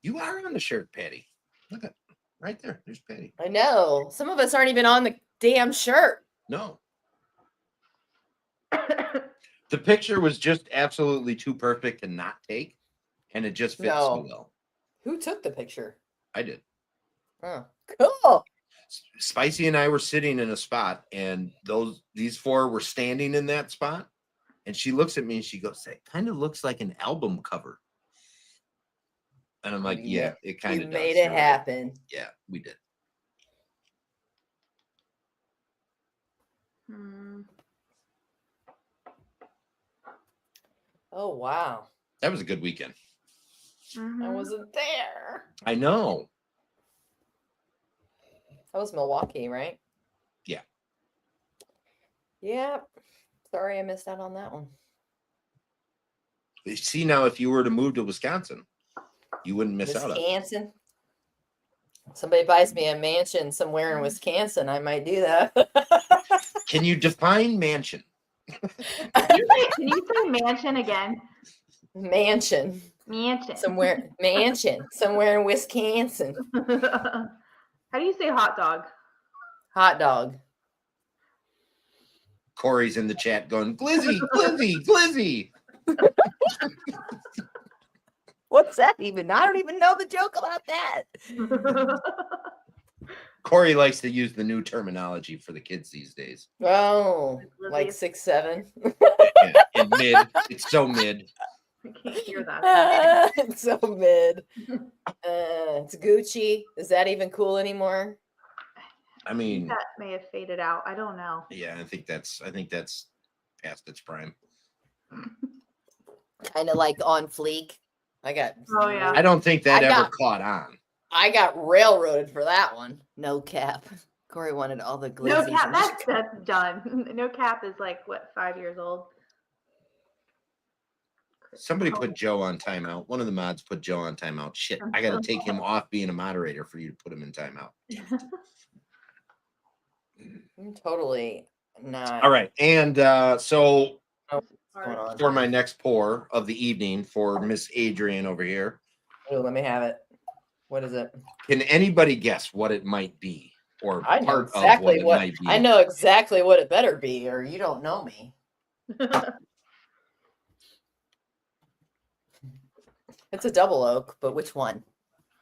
Speaker 1: You are on the shirt, Patty. Look at right there. There's Patty.
Speaker 2: I know. Some of us aren't even on the damn shirt.
Speaker 1: No. The picture was just absolutely too perfect to not take, and it just fits so well.
Speaker 2: Who took the picture?
Speaker 1: I did.
Speaker 2: Oh, cool.
Speaker 1: Spicy and I were sitting in a spot, and these four were standing in that spot. And she looks at me and she goes, "That kind of looks like an album cover." And I'm like, "Yeah, it kind of does."
Speaker 2: Made it happen.
Speaker 1: Right. Yeah, we did.
Speaker 2: Oh wow,
Speaker 1: that was a good weekend.
Speaker 2: I wasn't there.
Speaker 1: I know.
Speaker 2: That was Milwaukee, right?
Speaker 1: Yeah.
Speaker 2: Yeah. Sorry I missed out on that one.
Speaker 1: See, now if you were to move to Wisconsin, you wouldn't miss out on it.
Speaker 2: Wisconsin. Somebody buys me a mansion somewhere in Wisconsin, I might do that.
Speaker 1: Can you define mansion?
Speaker 3: Can you say mansion again?
Speaker 2: Mansion. Somewhere in Wisconsin.
Speaker 3: How do you say hot dog?
Speaker 2: Hot dog.
Speaker 1: Corey's in the chat going, "Glizzy, glizzy, glizzy."
Speaker 2: What's that even? I don't even know the joke about that.
Speaker 1: Corey likes to use the new terminology for the kids these days.
Speaker 2: Oh, like 6, 7.
Speaker 1: Yeah, and mid. It's so mid.
Speaker 3: I can't hear that.
Speaker 2: It's so mid. It's Gucci. Is that even cool anymore?
Speaker 1: I mean,
Speaker 3: that may have faded out. I don't know.
Speaker 1: Yeah, I think that's past its prime.
Speaker 2: Kind of like on fleek.
Speaker 3: Oh yeah.
Speaker 1: I don't think that ever caught on.
Speaker 2: I got railroaded for that one. No cap. Corey wanted all the glizzies.
Speaker 3: No cap. That's done. No cap is like what, 5 years old.
Speaker 1: Somebody put Joe on timeout. One of the mods put Joe on timeout. Shit, I got to take him off being a moderator for you to put him in timeout.
Speaker 2: I'm totally not.
Speaker 1: All right, and so
Speaker 2: on?
Speaker 1: for my next pour of the evening for Miss Adriane over here.
Speaker 2: Oh, let me have it. What is it?
Speaker 1: Can anybody guess what it might be, or
Speaker 2: I know
Speaker 1: part
Speaker 2: exactly
Speaker 1: of what it might be?
Speaker 2: I know exactly what it better be, or you don't know me. It's a double oak, but which one?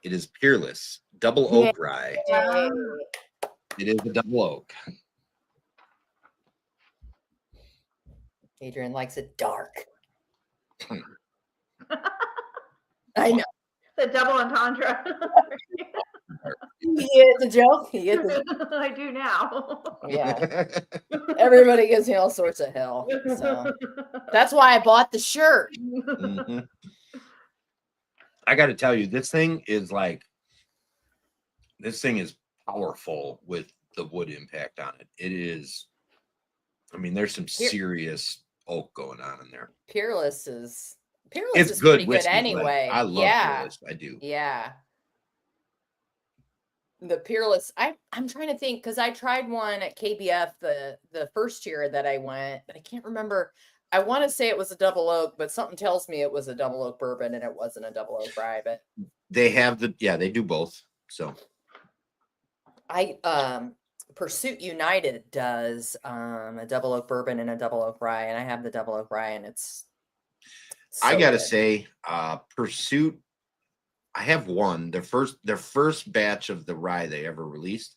Speaker 1: It is Peerless Double Oak Rye.
Speaker 2: Yay.
Speaker 1: It is a double oak.
Speaker 2: Adriane likes it dark. I know.
Speaker 3: The double entendre.
Speaker 2: You get the joke? You get the...
Speaker 3: I do now.
Speaker 2: Yeah. Everybody gives me all sorts of hell. So that's why I bought the shirt.
Speaker 1: Mm-hmm. I got to tell you, this thing is powerful with the wood impact on it. It is, I mean, there's some serious oak going on in there.
Speaker 2: Peerless is
Speaker 1: good
Speaker 2: pretty
Speaker 1: whiskey,
Speaker 2: good anyway.
Speaker 1: I love Peerless. I do.
Speaker 2: Yeah. The Peerless, I'm trying to think, because I tried one at KBF the first year that I went, but I can't remember. I want to say it was a double oak, but something tells me it was a double oak bourbon and it wasn't a double oak rye. But
Speaker 1: they have they do both. So
Speaker 2: Pursuit United does a double oak bourbon and a double oak rye, and I have the double oak rye, and it's so
Speaker 1: I gotta
Speaker 2: good.
Speaker 1: say, Pursuit. I have one. Their first batch of the rye they ever released.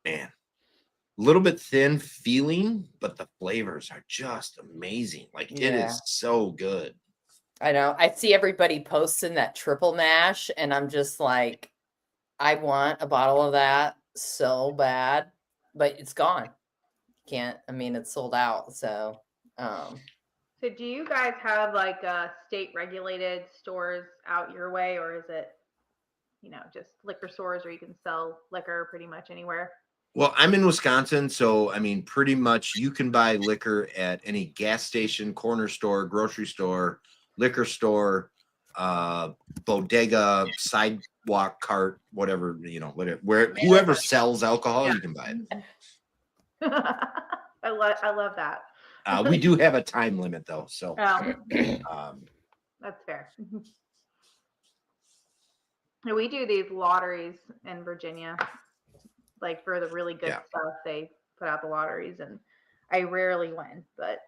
Speaker 1: Man, a little bit thin feeling, but the flavors are just amazing. Like it is so good.
Speaker 2: I know. I see everybody posting that triple mash, and I'm just like, I want a bottle of that so bad, but it's gone. Can't. I mean, it's sold out. So.
Speaker 3: So do you guys have like state regulated stores out your way, or is it, just liquor stores where you can sell liquor pretty much anywhere?
Speaker 1: Well, I'm in Wisconsin, so I mean, pretty much you can buy liquor at any gas station, corner store, grocery store, liquor store, bodega, sidewalk cart, whatever, where whoever sells alcohol, you can buy it.
Speaker 3: I love that.
Speaker 1: We do have a time limit though, so
Speaker 3: that's fair. We do these lotteries in Virginia, like for the really good stuff. They put out the lotteries, and I rarely win, but.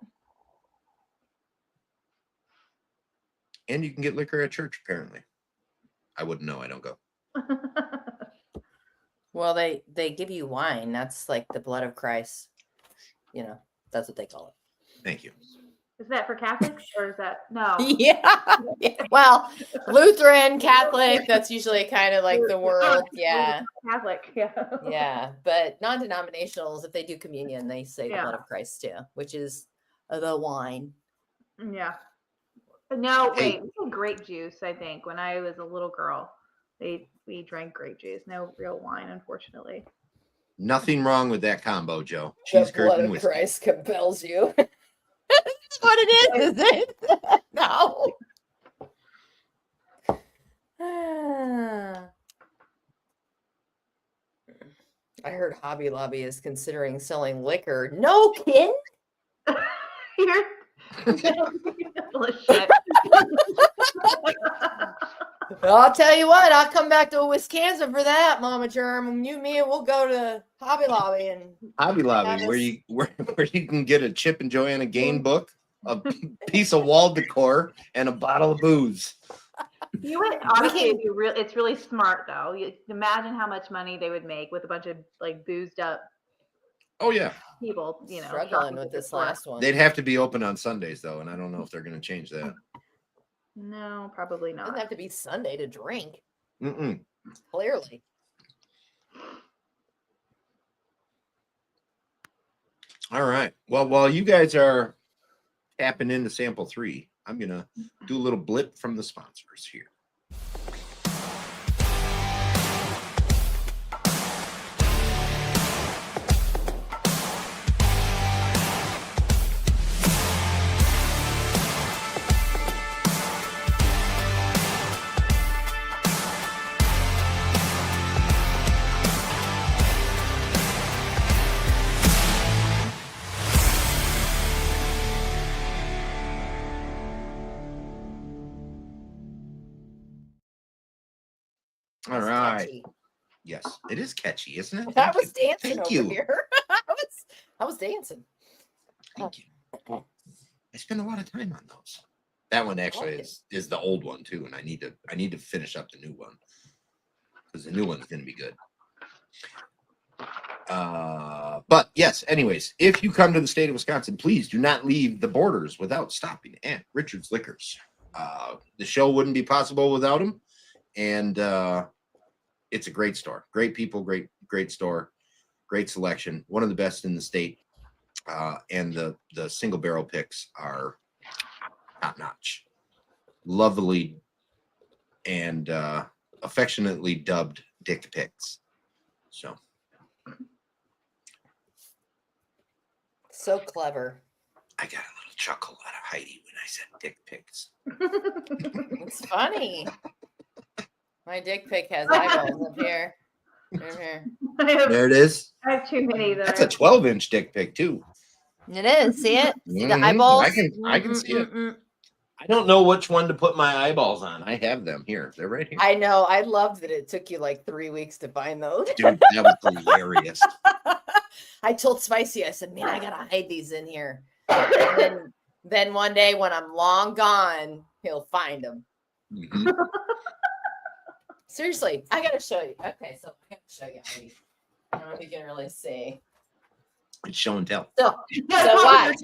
Speaker 1: And you can get liquor at church, apparently. I wouldn't know. I don't go.
Speaker 2: Well, they give you wine. That's like the blood of Christ. That's what they call it.
Speaker 1: Thank you.
Speaker 3: Is that for Catholics or is that no?
Speaker 2: Yeah. Well, Lutheran, Catholic, that's usually kind of like the world. Yeah.
Speaker 3: Catholic, yeah.
Speaker 2: Yeah. But non-denominationals, if they do communion, they say the blood of Christ too, which is the wine.
Speaker 3: Yeah. No, wait, we had grape juice, I think, when I was a little girl. We drank grape juice. No real wine, unfortunately.
Speaker 1: Nothing wrong with that combo, Joe.
Speaker 2: Cheese curd and whiskey. Christ compels you. That's what it is it? No. I heard Hobby Lobby is considering selling liquor. No kidding?
Speaker 3: You're full of shit.
Speaker 2: I'll tell you what, I'll come back to Wisconsin for that, Mama Germ. You, me, and we'll go to Hobby Lobby
Speaker 1: where you can get a Chip and Joanna Gain book, a piece of wall decor, and a bottle of booze.
Speaker 3: You would honestly, it's really smart though. You imagine how much money they would make with a bunch of like boozed up.
Speaker 1: Oh yeah,
Speaker 3: people,
Speaker 2: struggling with this last one.
Speaker 1: They'd have to be open on Sundays though, and I don't know if they're going to change that.
Speaker 3: No, probably not.
Speaker 2: It doesn't have to be Sunday to drink.
Speaker 1: Mm-mm.
Speaker 2: Clearly.
Speaker 1: All right. Well, while you guys are tapping into sample 3, I'm going to do a little blip from the sponsors here. All right. Catchy. Yes, it is catchy, isn't it?
Speaker 2: I was dancing over here. I was dancing.
Speaker 1: Thank you. I spend a lot of time on those. That one actually is the old one too, and I need to finish up the new one because the new one's going to be good. But yes, anyways, if you come to the state of Wisconsin, please do not leave the borders without stopping at Richard's Liquors. The show wouldn't be possible without them, and it's a great store. Great people, great store, great selection. One of the best in the state, and the single barrel picks are top notch. Lovely and affectionately dubbed dick picks.
Speaker 2: So clever.
Speaker 1: I got a little chuckle out of Heidi when I said dick pics.
Speaker 2: It's funny. My dick pic has eyeballs up here. Right here.
Speaker 1: There it is.
Speaker 3: I have too many there.
Speaker 1: That's a 12-inch dick pic too.
Speaker 2: It is. See it? See the eyeballs?
Speaker 1: I can see it. I don't know which one to put my eyeballs on. I have them here. They're right here.
Speaker 2: I know. I love that it took you like 3 weeks to find those.
Speaker 1: Dude, that was hilarious.
Speaker 2: I told Spicy, I said, man, I gotta hide these in here. And then one day when I'm long gone, he'll find them.
Speaker 1: Mm-hmm.
Speaker 2: Seriously, I gotta show you. Okay, so I gotta show you. I don't know if you can really see.
Speaker 1: It's show and tell.
Speaker 2: So what?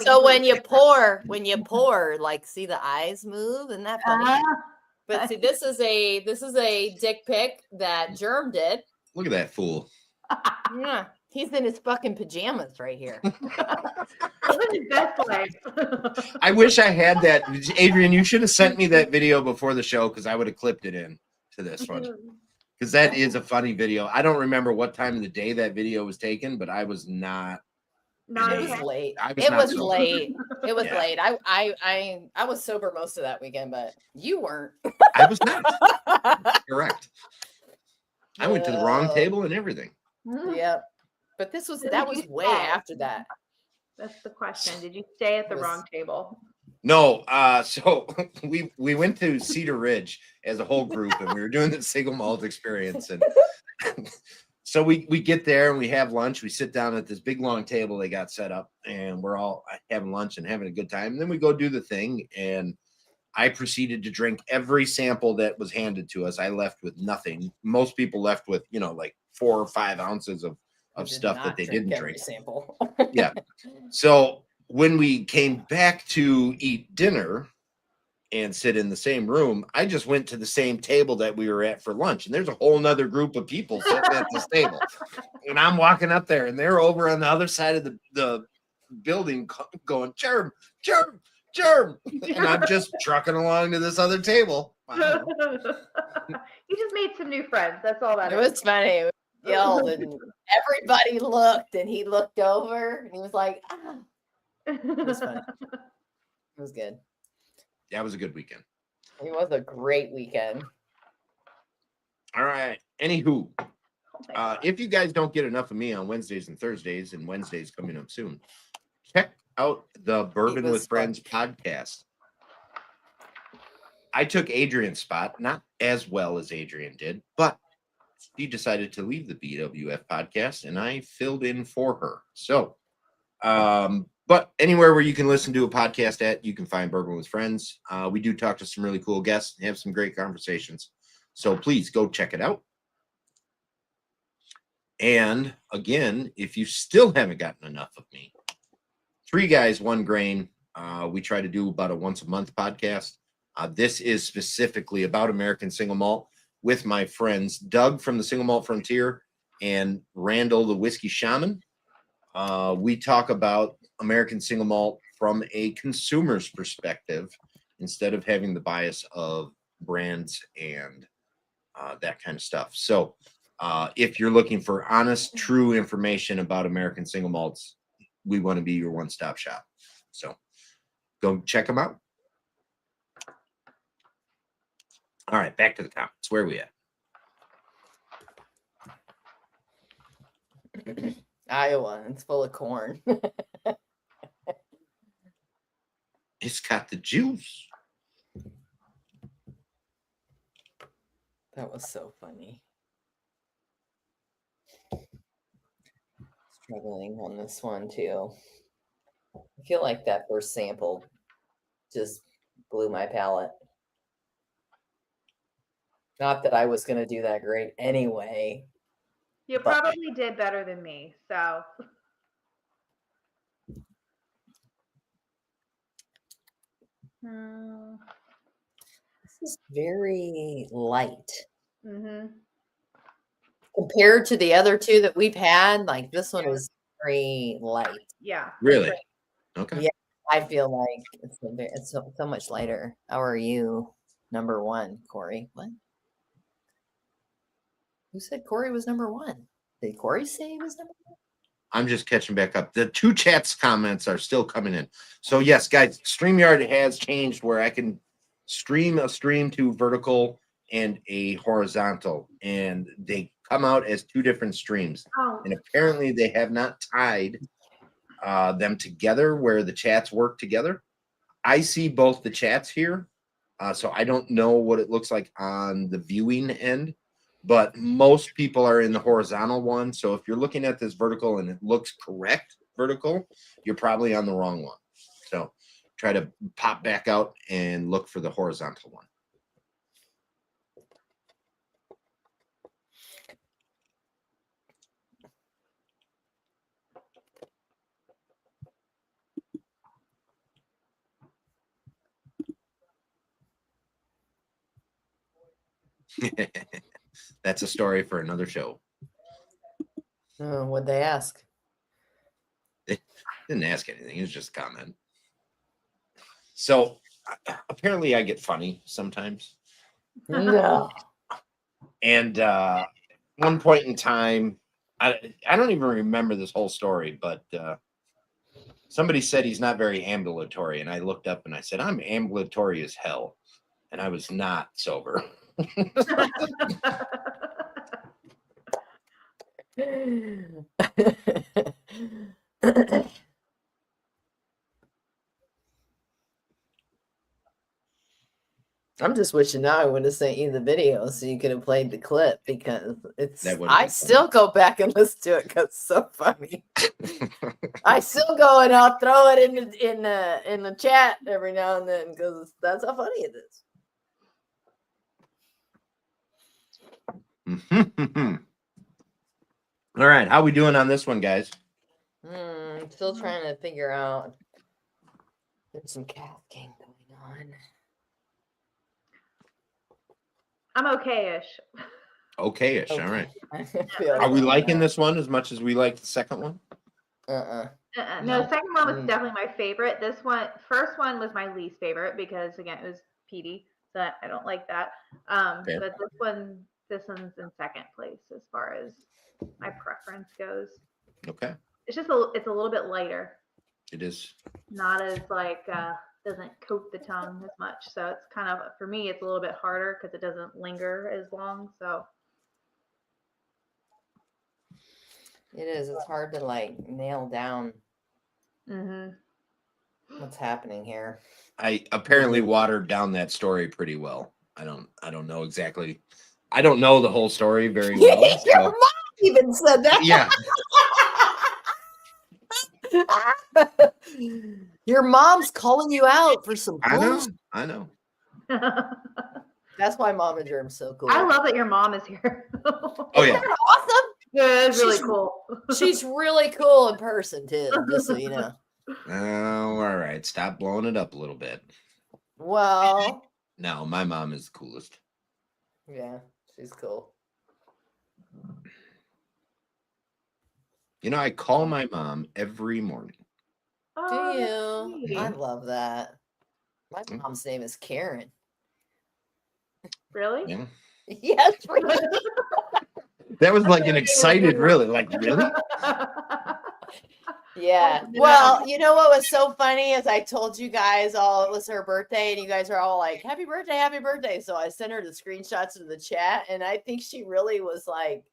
Speaker 2: So when you pour, like, see the eyes move, isn't that funny? But see, this is a dick pic that Germ did.
Speaker 1: Look at that fool.
Speaker 2: Yeah, he's in his fucking pajamas right here.
Speaker 1: I wish I had that. Adrian, you should have sent me that video before the show because I would have clipped it in to this one. Because that is a funny video. I don't remember what time of the day that video was taken, but I was not.
Speaker 2: It was late. It was late. I was sober most of that weekend, but you weren't.
Speaker 1: I was not. Correct. I went to the wrong table and everything.
Speaker 2: Yep. But that was way after that.
Speaker 3: That's the question. Did you stay at the wrong table?
Speaker 1: No. So we went to Cedar Ridge as a whole group, and we were doing the single malt experience. And so we get there and we have lunch. We sit down at this big long table they got set up, and we're all having lunch and having a good time. And then we go do the thing, and I proceeded to drink every sample that was handed to us. I left with nothing. Most people left with, like 4 or 5 ounces of stuff that they didn't drink.
Speaker 2: Sample.
Speaker 1: Yeah. So when we came back to eat dinner and sit in the same room, I just went to the same table that we were at for lunch. And there's a whole nother group of people sitting at this table. And I'm walking up there, and they're over on the other side of the building going, Germ. And I'm just trucking along to this other table. Wow.
Speaker 3: You just made some new friends. That's all that
Speaker 2: is. It was funny. We yelled, and everybody looked, and he looked over, and he was like, ah. It was funny. It was good.
Speaker 1: That was a good weekend.
Speaker 2: It was a great weekend.
Speaker 1: All right. Anywho, if you guys don't get enough of me on Wednesdays and Thursdays, and Wednesdays coming up soon, check out the Bourbon with Friends podcast. I took Adrian's spot, not as well as Adrian did, but she decided to leave the BWF podcast, and I filled in for her. So, but anywhere where you can listen to a podcast at, you can find Bourbon with Friends. We do talk to some really cool guests and have some great conversations. So please go check it out. And again, if you still haven't gotten enough of me, 3 Guys, 1 Grain. We try to do about a once a month podcast. This is specifically about American Single Malt with my friends Doug from the Single Malt Frontier and Randall, the Whiskey Shaman. We talk about American Single Malt from a consumer's perspective instead of having the bias of brands and that kind of stuff. So if you're looking for honest, true information about American Single Malts, we want to be your one-stop shop. So go check them out. All right, back to the comments. Where are we at?
Speaker 2: Iowa. It's full of corn.
Speaker 1: It's got the juice.
Speaker 2: That was so funny. Struggling on this one too. I feel like that first sample just blew my palate. Not that I was going to do that great anyway.
Speaker 3: You probably did better than me, so.
Speaker 2: This is very light.
Speaker 3: Mm-hmm.
Speaker 2: Compared to the other 2 that we've had, like this one is very light.
Speaker 3: Yeah.
Speaker 1: Really? Okay.
Speaker 2: Yeah, I feel like it's so much lighter. How are you? Number 1, Corey. What? Who said Corey was number 1? Did Corey say he was number 1?
Speaker 1: I'm just catching back up. The 2 chats comments are still coming in. So yes, guys, StreamYard has changed where I can stream a stream to vertical and a horizontal, and they come out as 2 different streams.
Speaker 3: Oh.
Speaker 1: And apparently they have not tied them together where the chats work together. I see both the chats here, so I don't know what it looks like on the viewing end, but most people are in the horizontal one. So if you're looking at this vertical and it looks correct vertical, you're probably on the wrong one. So try to pop back out and look for the horizontal one. That's a story for another show.
Speaker 2: What'd they ask?
Speaker 1: They didn't ask anything. It was just a comment. So apparently I get funny sometimes.
Speaker 2: No.
Speaker 1: And one point in time, I don't even remember this whole story, but somebody said he's not very ambulatory. And I looked up and I said, I'm ambulatory as hell. And I was not sober.
Speaker 2: I'm just wishing now I would have sent you the video so you could have played the clip, because I
Speaker 1: been
Speaker 2: still go back and listen to it because it's so funny. I still go and I'll throw it in the chat every now and then because that's how funny it is.
Speaker 1: All right, how we doing on this one, guys?
Speaker 2: Still trying to figure out. There's some casting going on.
Speaker 3: I'm okay-ish.
Speaker 1: Okay-ish,
Speaker 2: Okay.
Speaker 1: all right.
Speaker 2: Feel
Speaker 1: Are we
Speaker 2: like
Speaker 1: liking
Speaker 2: that.
Speaker 1: this one as much as we liked the second one?
Speaker 3: No,
Speaker 1: No.
Speaker 3: the second one was definitely my favorite. This one, first one was my least favorite because again it was PD, so I don't like that.
Speaker 1: Fair.
Speaker 3: But this one's in second place as far as my preference goes.
Speaker 1: Okay,
Speaker 3: It's a little bit lighter,
Speaker 1: it is.
Speaker 3: not as like doesn't coat the tongue as much. So it's kind of, for me, it's a little bit harder because it doesn't linger as long. So
Speaker 2: It is. It's hard to like nail down what's happening here.
Speaker 1: I apparently watered down that story pretty well. I don't know exactly. I don't know the whole story very well.
Speaker 2: Your mom even said that.
Speaker 1: Yeah.
Speaker 2: Your mom's calling you out for some bullshit.
Speaker 1: I know.
Speaker 2: That's why Mama Germ's so cool.
Speaker 3: I love that your mom is here.
Speaker 1: Oh yeah.
Speaker 2: Isn't that awesome?
Speaker 3: Yeah, it's really cool.
Speaker 2: She's really cool in person too, just so you know.
Speaker 1: Oh, all right. Stop blowing it up a little bit.
Speaker 2: Well,
Speaker 1: No, my mom is the coolest.
Speaker 2: yeah, she's cool.
Speaker 1: You know, I call my mom every morning.
Speaker 3: Oh,
Speaker 2: Do you? I love that. My mom's name is Karen.
Speaker 3: Really?
Speaker 1: Yeah.
Speaker 2: Yes, really.
Speaker 1: That was like an excited, really. Like, really?
Speaker 2: Yeah. Well, you know what was so funny is I told you guys all it was her birthday, and you guys are all like, happy birthday, happy birthday. So I sent her the screenshots in the chat, and I think she really was like,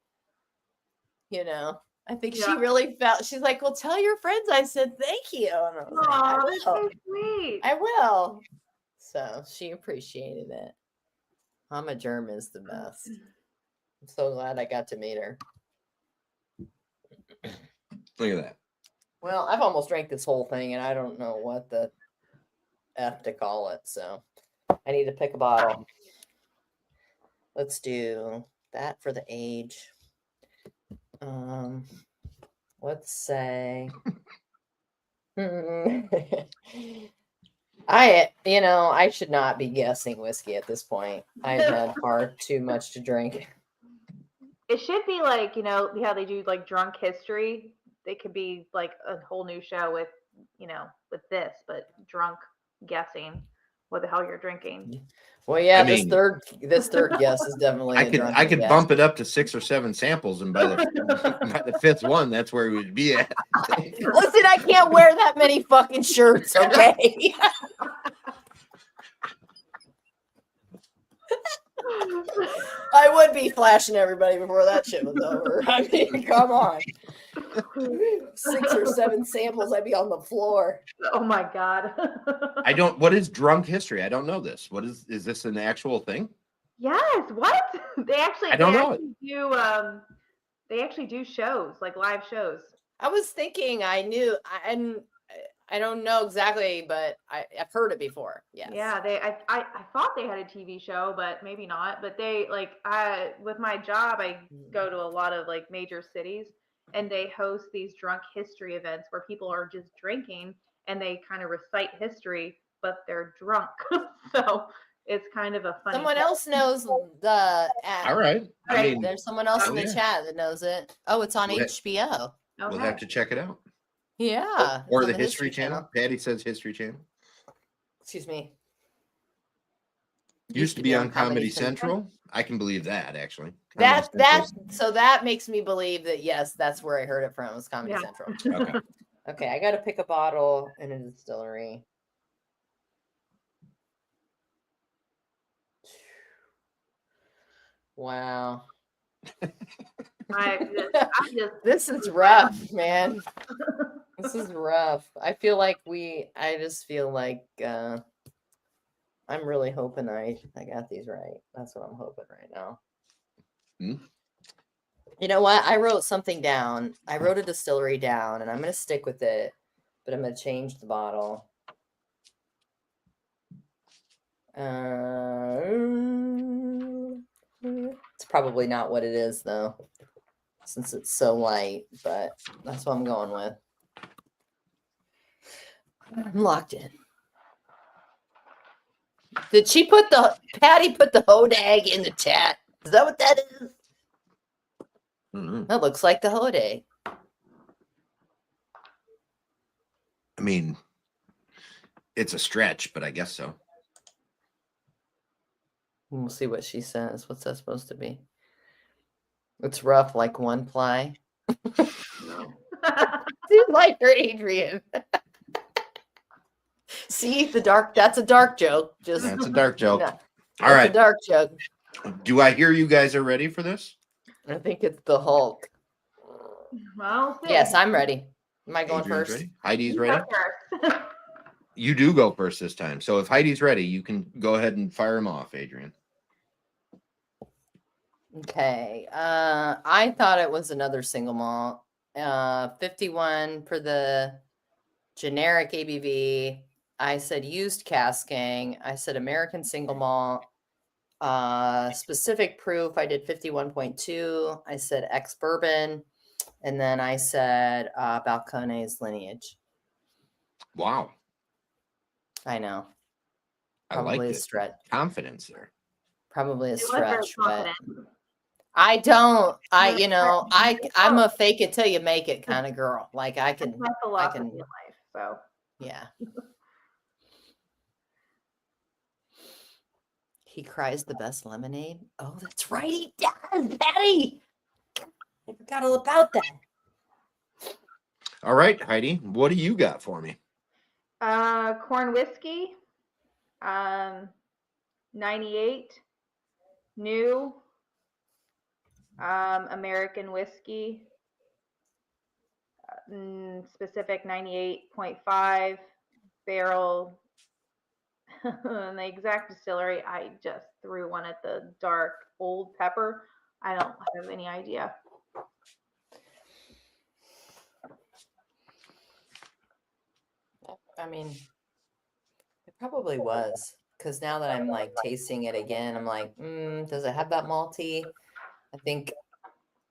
Speaker 2: I think she really felt, she's like, well, tell your friends I said thank you. And I was like, I
Speaker 3: that's so sweet.
Speaker 2: I will. So she appreciated it. Mama Germ is the best. I'm so glad I got to meet her.
Speaker 1: Look at that.
Speaker 2: Well, I've almost drank this whole thing, and I don't know what the F to call it, so I need to pick a bottle. Let's do that for the age. Let's say I should not be guessing whiskey at this point. I've had far too much to drink.
Speaker 3: It should be like, how they do like drunk history. They could be like a whole new show with, with this, but drunk guessing what the hell you're drinking.
Speaker 2: Well, yeah, this third guess is definitely.
Speaker 1: I could bump it up to 6 or 7 samples, and by the fifth one, that's where we would be at.
Speaker 2: Listen, I can't wear that many fucking shirts, okay? I would be flashing everybody before that shit was over. I mean, come on. 6 or 7 samples, I'd be on the floor.
Speaker 3: Oh my God.
Speaker 2: What
Speaker 1: is drunk history? I don't know this. Is this an actual thing?
Speaker 3: Yes. What? They actually do shows, like live shows.
Speaker 2: I was thinking I knew, and I don't know exactly, but I've heard it before. Yes.
Speaker 3: Yeah, I thought they had a TV show, but maybe not. But they with my job, I go to a lot of like major cities, and they host these drunk history events where people are just drinking and they kind of recite history, but they're drunk. So it's kind of a funny.
Speaker 2: Someone else knows the app.
Speaker 1: All right. I mean,
Speaker 2: there's someone else in the chat that knows it. Oh, it's on HBO.
Speaker 1: We'll have to check it out.
Speaker 2: Yeah.
Speaker 1: Or the History Channel. Patty says History Channel.
Speaker 2: Excuse me.
Speaker 1: Used to be on Comedy Central. I can believe that, actually.
Speaker 2: So that makes me believe that, yes, that's where I heard it from, was Comedy Central.
Speaker 1: Okay.
Speaker 2: Okay, I got to pick a bottle in a distillery. Wow. This is rough, man. This is rough. I just feel like I'm really hoping I got these right. That's what I'm hoping right now. You know what? I wrote something down. I wrote a distillery down, and I'm going to stick with it, but I'm going to change the bottle. It's probably not what it is, though, since it's so light, but that's what I'm going with. I'm locked in. Did Patty put the hodag in the chat? Is that what that is? That looks like the hodag.
Speaker 1: I mean, it's a stretch, but I guess so.
Speaker 2: We'll see what she says. What's that supposed to be? It's rough like one ply. Dude, like her, Adrian. See, that's a dark joke.
Speaker 1: That's a dark joke.
Speaker 2: No,
Speaker 1: all right.
Speaker 2: A dark joke.
Speaker 1: Do I hear you guys are ready for this?
Speaker 2: I think it's the Hulk.
Speaker 3: Well,
Speaker 2: yes, I'm ready. Am I going
Speaker 1: Adrian's
Speaker 2: first?
Speaker 1: Ready? Heidi's ready? You do go first this time. So if Heidi's ready, you can go ahead and fire him off, Adrian.
Speaker 2: Okay. I thought it was another single malt. 51 for the generic ABV. I said used casking. I said American single malt. Specific proof, I did 51.2. I said ex-bourbon. And then I said Balcones lineage.
Speaker 1: Wow.
Speaker 2: I know.
Speaker 1: Probably
Speaker 2: a stretch.
Speaker 1: Confidence there.
Speaker 2: Probably a stretch, but I don't. I'm a fake it till you make it kind of girl. Like I can.
Speaker 3: That's my philosophy in life. So
Speaker 2: yeah. He cries the best lemonade. Oh, that's right. He does, Patty. I forgot all about that.
Speaker 1: All right, Heidi, what do you got for me?
Speaker 3: Corn whiskey, 98, new, American whiskey, specific 98.5 barrel. And the exact distillery, I just threw one at the dark Old Pepper. I don't have any idea.
Speaker 2: I mean, it probably was, because now that I'm like tasting it again, I'm like, does it have that malty? I think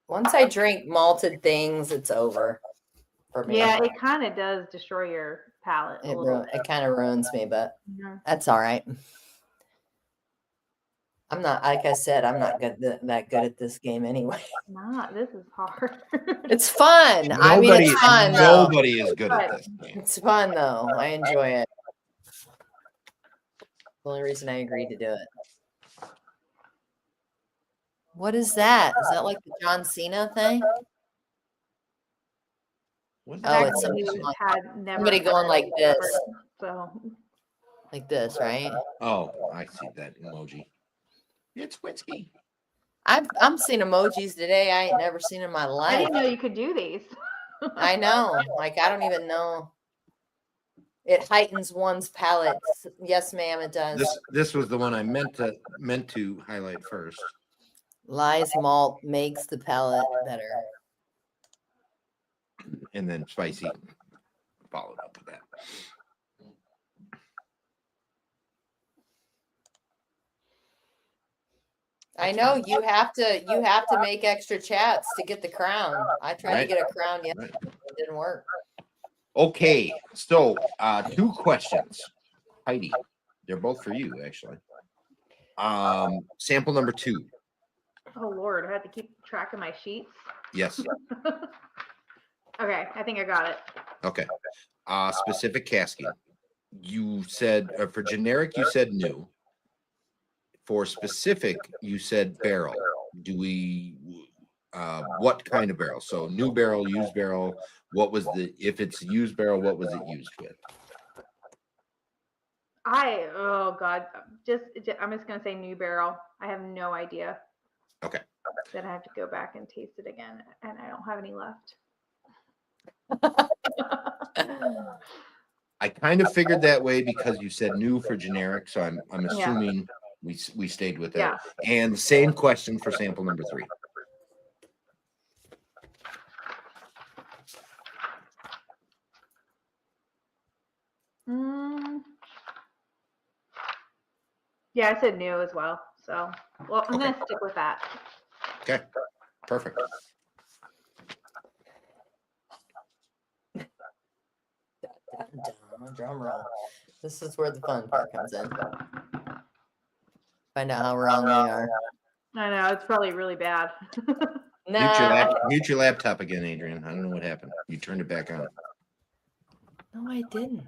Speaker 2: once I drink malted things, it's over for me.
Speaker 3: Yeah, it kind of does destroy your palate.
Speaker 2: It kind of ruins me, but that's all right. I'm not, like I said, I'm not that good at this game anyway.
Speaker 3: This is hard.
Speaker 2: It's fun. It's fun.
Speaker 1: Nobody is good at this game.
Speaker 2: It's fun though. I enjoy it. The only reason I agreed to do it. What is that? Is that like the John Cena thing? It's somebody going like this.
Speaker 3: So.
Speaker 2: Like this, right?
Speaker 1: Oh, I see that emoji. It's whiskey.
Speaker 2: I'm seeing emojis today I ain't never seen in my
Speaker 3: I
Speaker 2: life.
Speaker 3: didn't know you could do these.
Speaker 2: I know. Like, I don't even know. It heightens one's palate. Yes, ma'am, it does.
Speaker 1: This was the one I meant to highlight first.
Speaker 2: Lies malt makes the palate better.
Speaker 1: And then spicy followed up with that.
Speaker 2: I know you have to make extra chats to get the crown. I tried to get a crown yesterday. It didn't work.
Speaker 1: Okay, so 2 questions. Heidi, they're both for you, actually. Sample number 2.
Speaker 3: Oh Lord, I had to keep track of my sheets.
Speaker 1: Yes.
Speaker 3: Okay, I think I got it.
Speaker 1: Okay. Specific casking. You said for generic, you said new. For specific, you said barrel. Do we? What kind of barrel? So new barrel, used barrel. What was if it's used barrel, what was it used with?
Speaker 3: Oh God, I'm just gonna say new barrel. I have no idea.
Speaker 1: Okay.
Speaker 3: Then I have to go back and taste it again, and I don't have any left.
Speaker 1: I kind of figured that way because you said new for generic, so I'm assuming we stayed with that.
Speaker 3: Yeah.
Speaker 1: And the same question for sample number 3.
Speaker 3: Yeah, I said new as well. So, well, I'm gonna stick with that.
Speaker 1: Okay, perfect.
Speaker 2: Drum roll. This is where the fun part comes in. Find out how wrong they are.
Speaker 3: I know, it's probably really bad.
Speaker 1: Mute your laptop again, Adrian. I don't know what happened. You turned it back on.
Speaker 2: No, I didn't.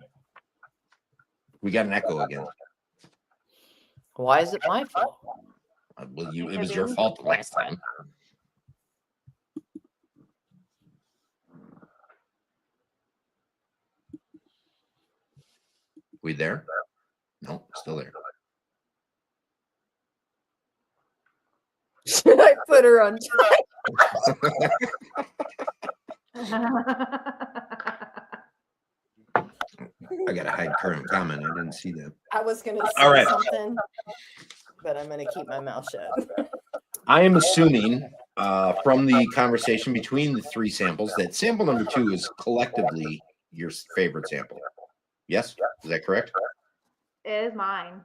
Speaker 1: We got an echo again.
Speaker 2: Why is it my fault?
Speaker 1: Well, it was your fault the last time. We there? No, still there.
Speaker 2: Should I put her on
Speaker 1: I gotta hide current comment. I didn't see that.
Speaker 2: I was gonna say something, but I'm gonna keep my mouth shut.
Speaker 1: I am assuming from the conversation between the 3 samples that sample number 2 is collectively your favorite sample. Yes? Is that correct?
Speaker 3: It is mine.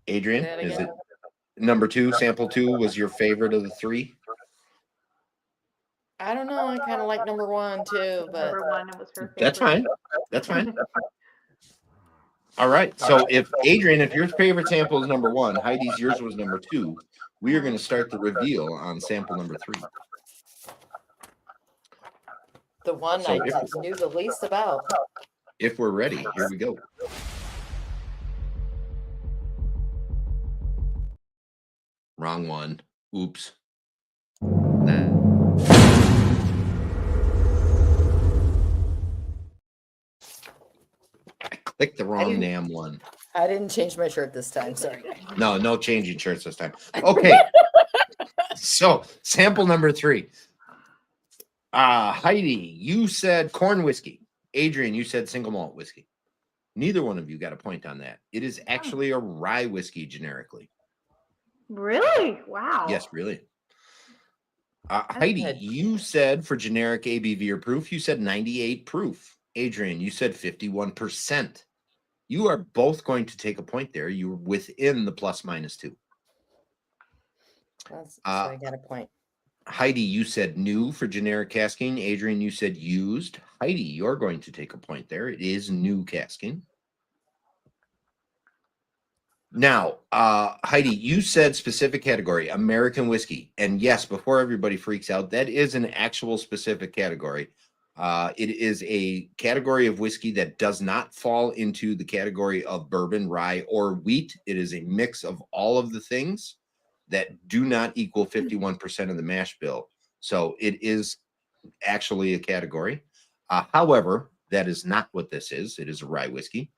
Speaker 1: Adrian, is it number 2, sample 2 was your favorite of the 3?
Speaker 2: I don't know. I kind of like number 1 too, but
Speaker 3: number 1 was her favorite.
Speaker 1: That's fine. That's fine. All right. So if Adrian, if your favorite sample is number 1, Heidi's yours was number 2, we are going to start the reveal on sample number 3.
Speaker 2: The one I knew the least about.
Speaker 1: If we're ready, here we go. Wrong one. Oops. I clicked the wrong damn one.
Speaker 2: I didn't change my shirt this time. Sorry.
Speaker 1: No changing shirts this time. Okay. So sample number 3. Heidi, you said corn whiskey. Adrian, you said single malt whiskey. Neither one of you got a point on that. It is actually a rye whiskey generically.
Speaker 3: Really? Wow.
Speaker 1: Yes, really. Heidi, you said for generic ABV or proof, you said 98 proof. Adrian, you said 51%. You are both going to take a point there. You're within the ±2.
Speaker 2: So I got a point.
Speaker 1: Heidi, you said new for generic casking. Adrian, you said used. Heidi, you're going to take a point there. It is new casking. Now, Heidi, you said specific category, American whiskey. And yes, before everybody freaks out, that is an actual specific category. It is a category of whiskey that does not fall into the category of bourbon, rye, or wheat. It is a mix of all of the things that do not equal 51% of the mash bill. So it is actually a category. However, that is not what this is. It is a rye whiskey.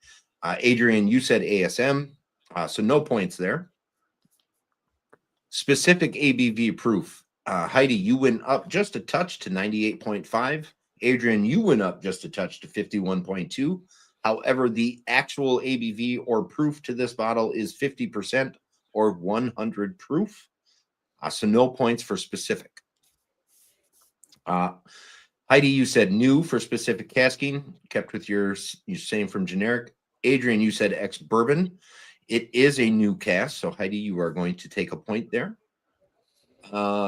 Speaker 1: Adrian, you said ASM, so no points there. Specific ABV proof. Heidi, you went up just a touch to 98.5. Adrian, you went up just a touch to 51.2. However, the actual ABV or proof to this bottle is 50% or 100 proof. So no points for specific. Heidi, you said new for specific casking, kept with your same from generic. Adrian, you said ex-bourbon. It is a new cask, so Heidi, you are going to take a point there.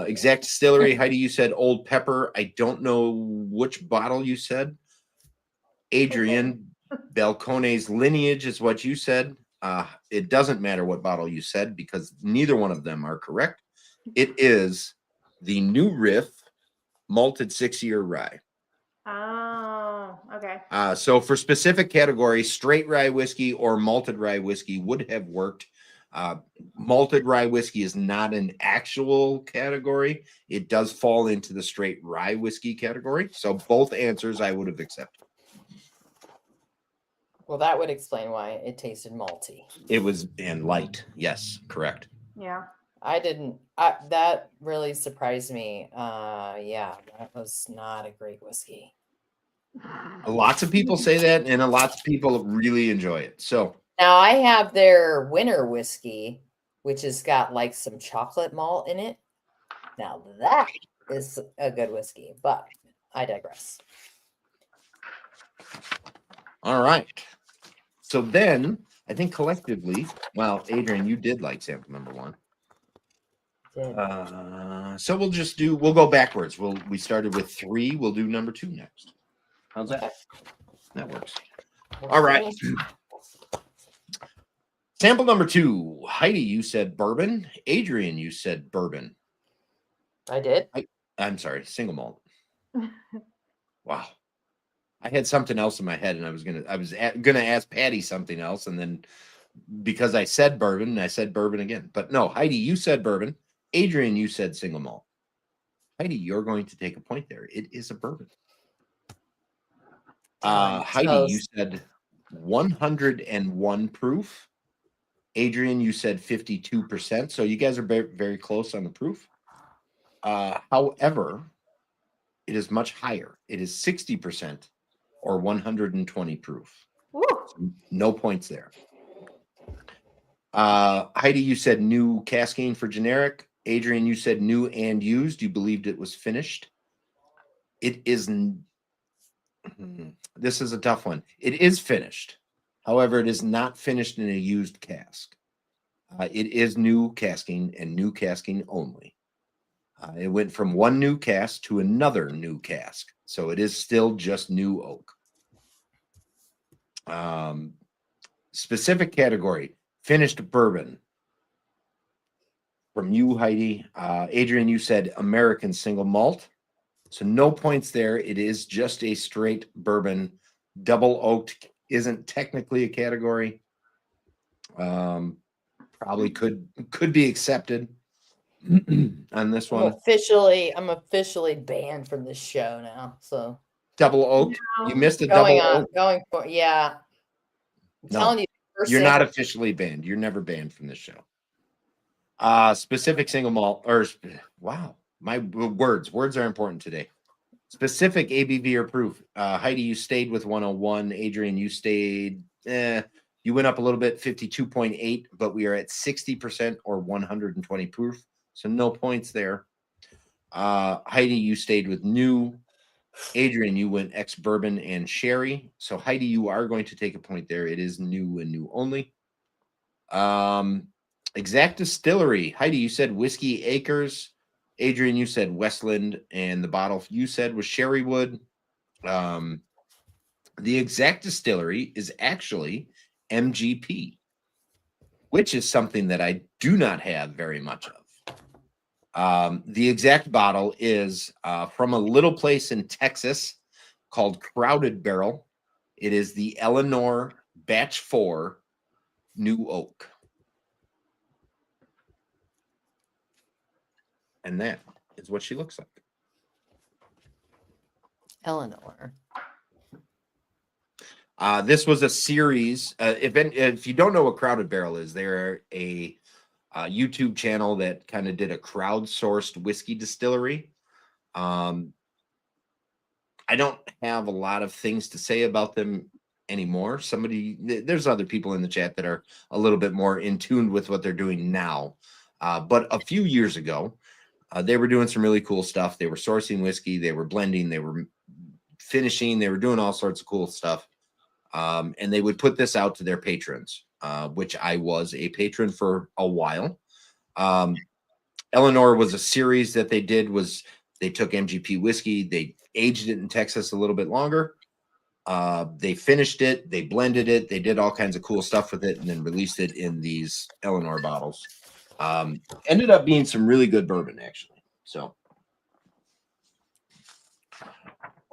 Speaker 1: Exact distillery, Heidi, you said Old Pepper. I don't know which bottle you said. Adrian, Balcone's Lineage is what you said. It doesn't matter what bottle you said because neither one of them are correct. It is the New Riff malted 6-year rye.
Speaker 3: Oh, okay.
Speaker 1: So for specific category, straight rye whiskey or malted rye whiskey would have worked. Malted rye whiskey is not an actual category. It does fall into the straight rye whiskey category. So both answers I would have accepted.
Speaker 2: Well, that would explain why it tasted malty.
Speaker 1: It was and light. Yes, correct.
Speaker 3: Yeah.
Speaker 2: I didn't. That really surprised me. Yeah, that was not a great whiskey.
Speaker 1: Lots of people say that, and lots of people really enjoy it. So
Speaker 2: now I have their winter whiskey, which has got like some chocolate malt in it. Now that is a good whiskey, but I digress.
Speaker 1: All right. So then I think collectively, well, Adrian, you did like sample number 1. So we'll go backwards. We started with 3. We'll do number 2 next. How's that? That works. All right. Sample number 2. Heidi, you said bourbon. Adrian, you said bourbon.
Speaker 2: I did.
Speaker 1: I'm sorry, single malt. Wow. I had something else in my head, and I was gonna ask Patty something else, and then because I said bourbon, I said bourbon again. But no, Heidi, you said bourbon. Adrian, you said single malt. Heidi, you're going to take a point there. It is a bourbon. Heidi, you said 101 proof. Adrian, you said 52%. So you guys are very, very close on the proof. However, it is much higher. It is 60% or 120 proof. So no points there. Heidi, you said new casking for generic. Adrian, you said new and used. You believed it was finished. It isn't. This is a tough one. It is finished. However, it is not finished in a used cask. It is new casking and new casking only. It went from one new cask to another new cask. So it is still just new oak. Specific category, finished bourbon. From you, Heidi. Adrian, you said American single malt. So no points there. It is just a straight bourbon. Double oaked isn't technically a category. Probably could be accepted on this one.
Speaker 2: I'm officially banned from this show now. So
Speaker 1: double oaked. You missed a double oak.
Speaker 2: Going for yeah. I'm telling you,
Speaker 1: you're not officially banned. You're never banned from this show. Specific single malt or wow, my words are important today. Specific ABV or proof. Heidi, you stayed with 101. Adrian, you stayed. You went up a little bit, 52.8, but we are at 60% or 120 proof. So no points there. Heidi, you stayed with new. Adrian, you went ex-bourbon and sherry. So Heidi, you are going to take a point there. It is new and new only. Exact distillery. Heidi, you said Whiskey Acres. Adrian, you said Westland, and the bottle you said was Sherrywood. The exact distillery is actually MGP, which is something that I do not have very much of. The exact bottle is from a little place in Texas called Crowded Barrel. It is the Eleanor Batch 4 New Oak. And that is what she looks like.
Speaker 2: Eleanor.
Speaker 1: This was a series. If you don't know what Crowded Barrel is, they're a YouTube channel that kind of did a crowdsourced whiskey distillery. I don't have a lot of things to say about them anymore. There's other people in the chat that are a little bit more in tune with what they're doing now. But a few years ago, they were doing some really cool stuff. They were sourcing whiskey, they were blending, they were finishing, they were doing all sorts of cool stuff. And they would put this out to their patrons, which I was a patron for a while. Eleanor was a series that they did. They took MGP whiskey, they aged it in Texas a little bit longer. They finished it, they blended it, they did all kinds of cool stuff with it, and then released it in these Eleanor bottles. Ended up being some really good bourbon, actually. So,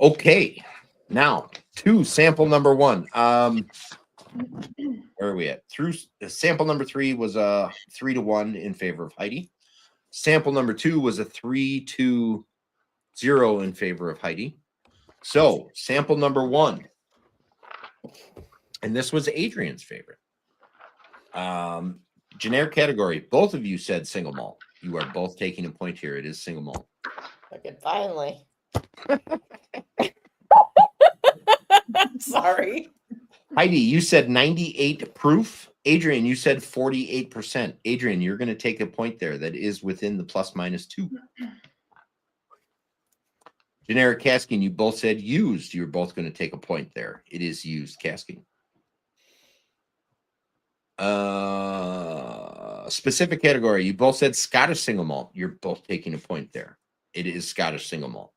Speaker 1: okay, now to sample number 1. Where are we at? Through sample number 3 was a 3-1 in favor of Heidi. Sample number 2 was a 3-0 in favor of Heidi. So sample number 1, and this was Adrian's favorite. Generic category. Both of you said single malt. You are both taking a point here. It is single malt.
Speaker 2: Okay, finally. Sorry.
Speaker 1: Heidi, you said 98 proof. Adrian, you said 48%. Adrian, you're going to take a point there. That is within the ±2. Generic casking, you both said used. You're both going to take a point there. It is used casking. Specific category, you both said Scottish single malt. You're both taking a point there. It is Scottish single malt.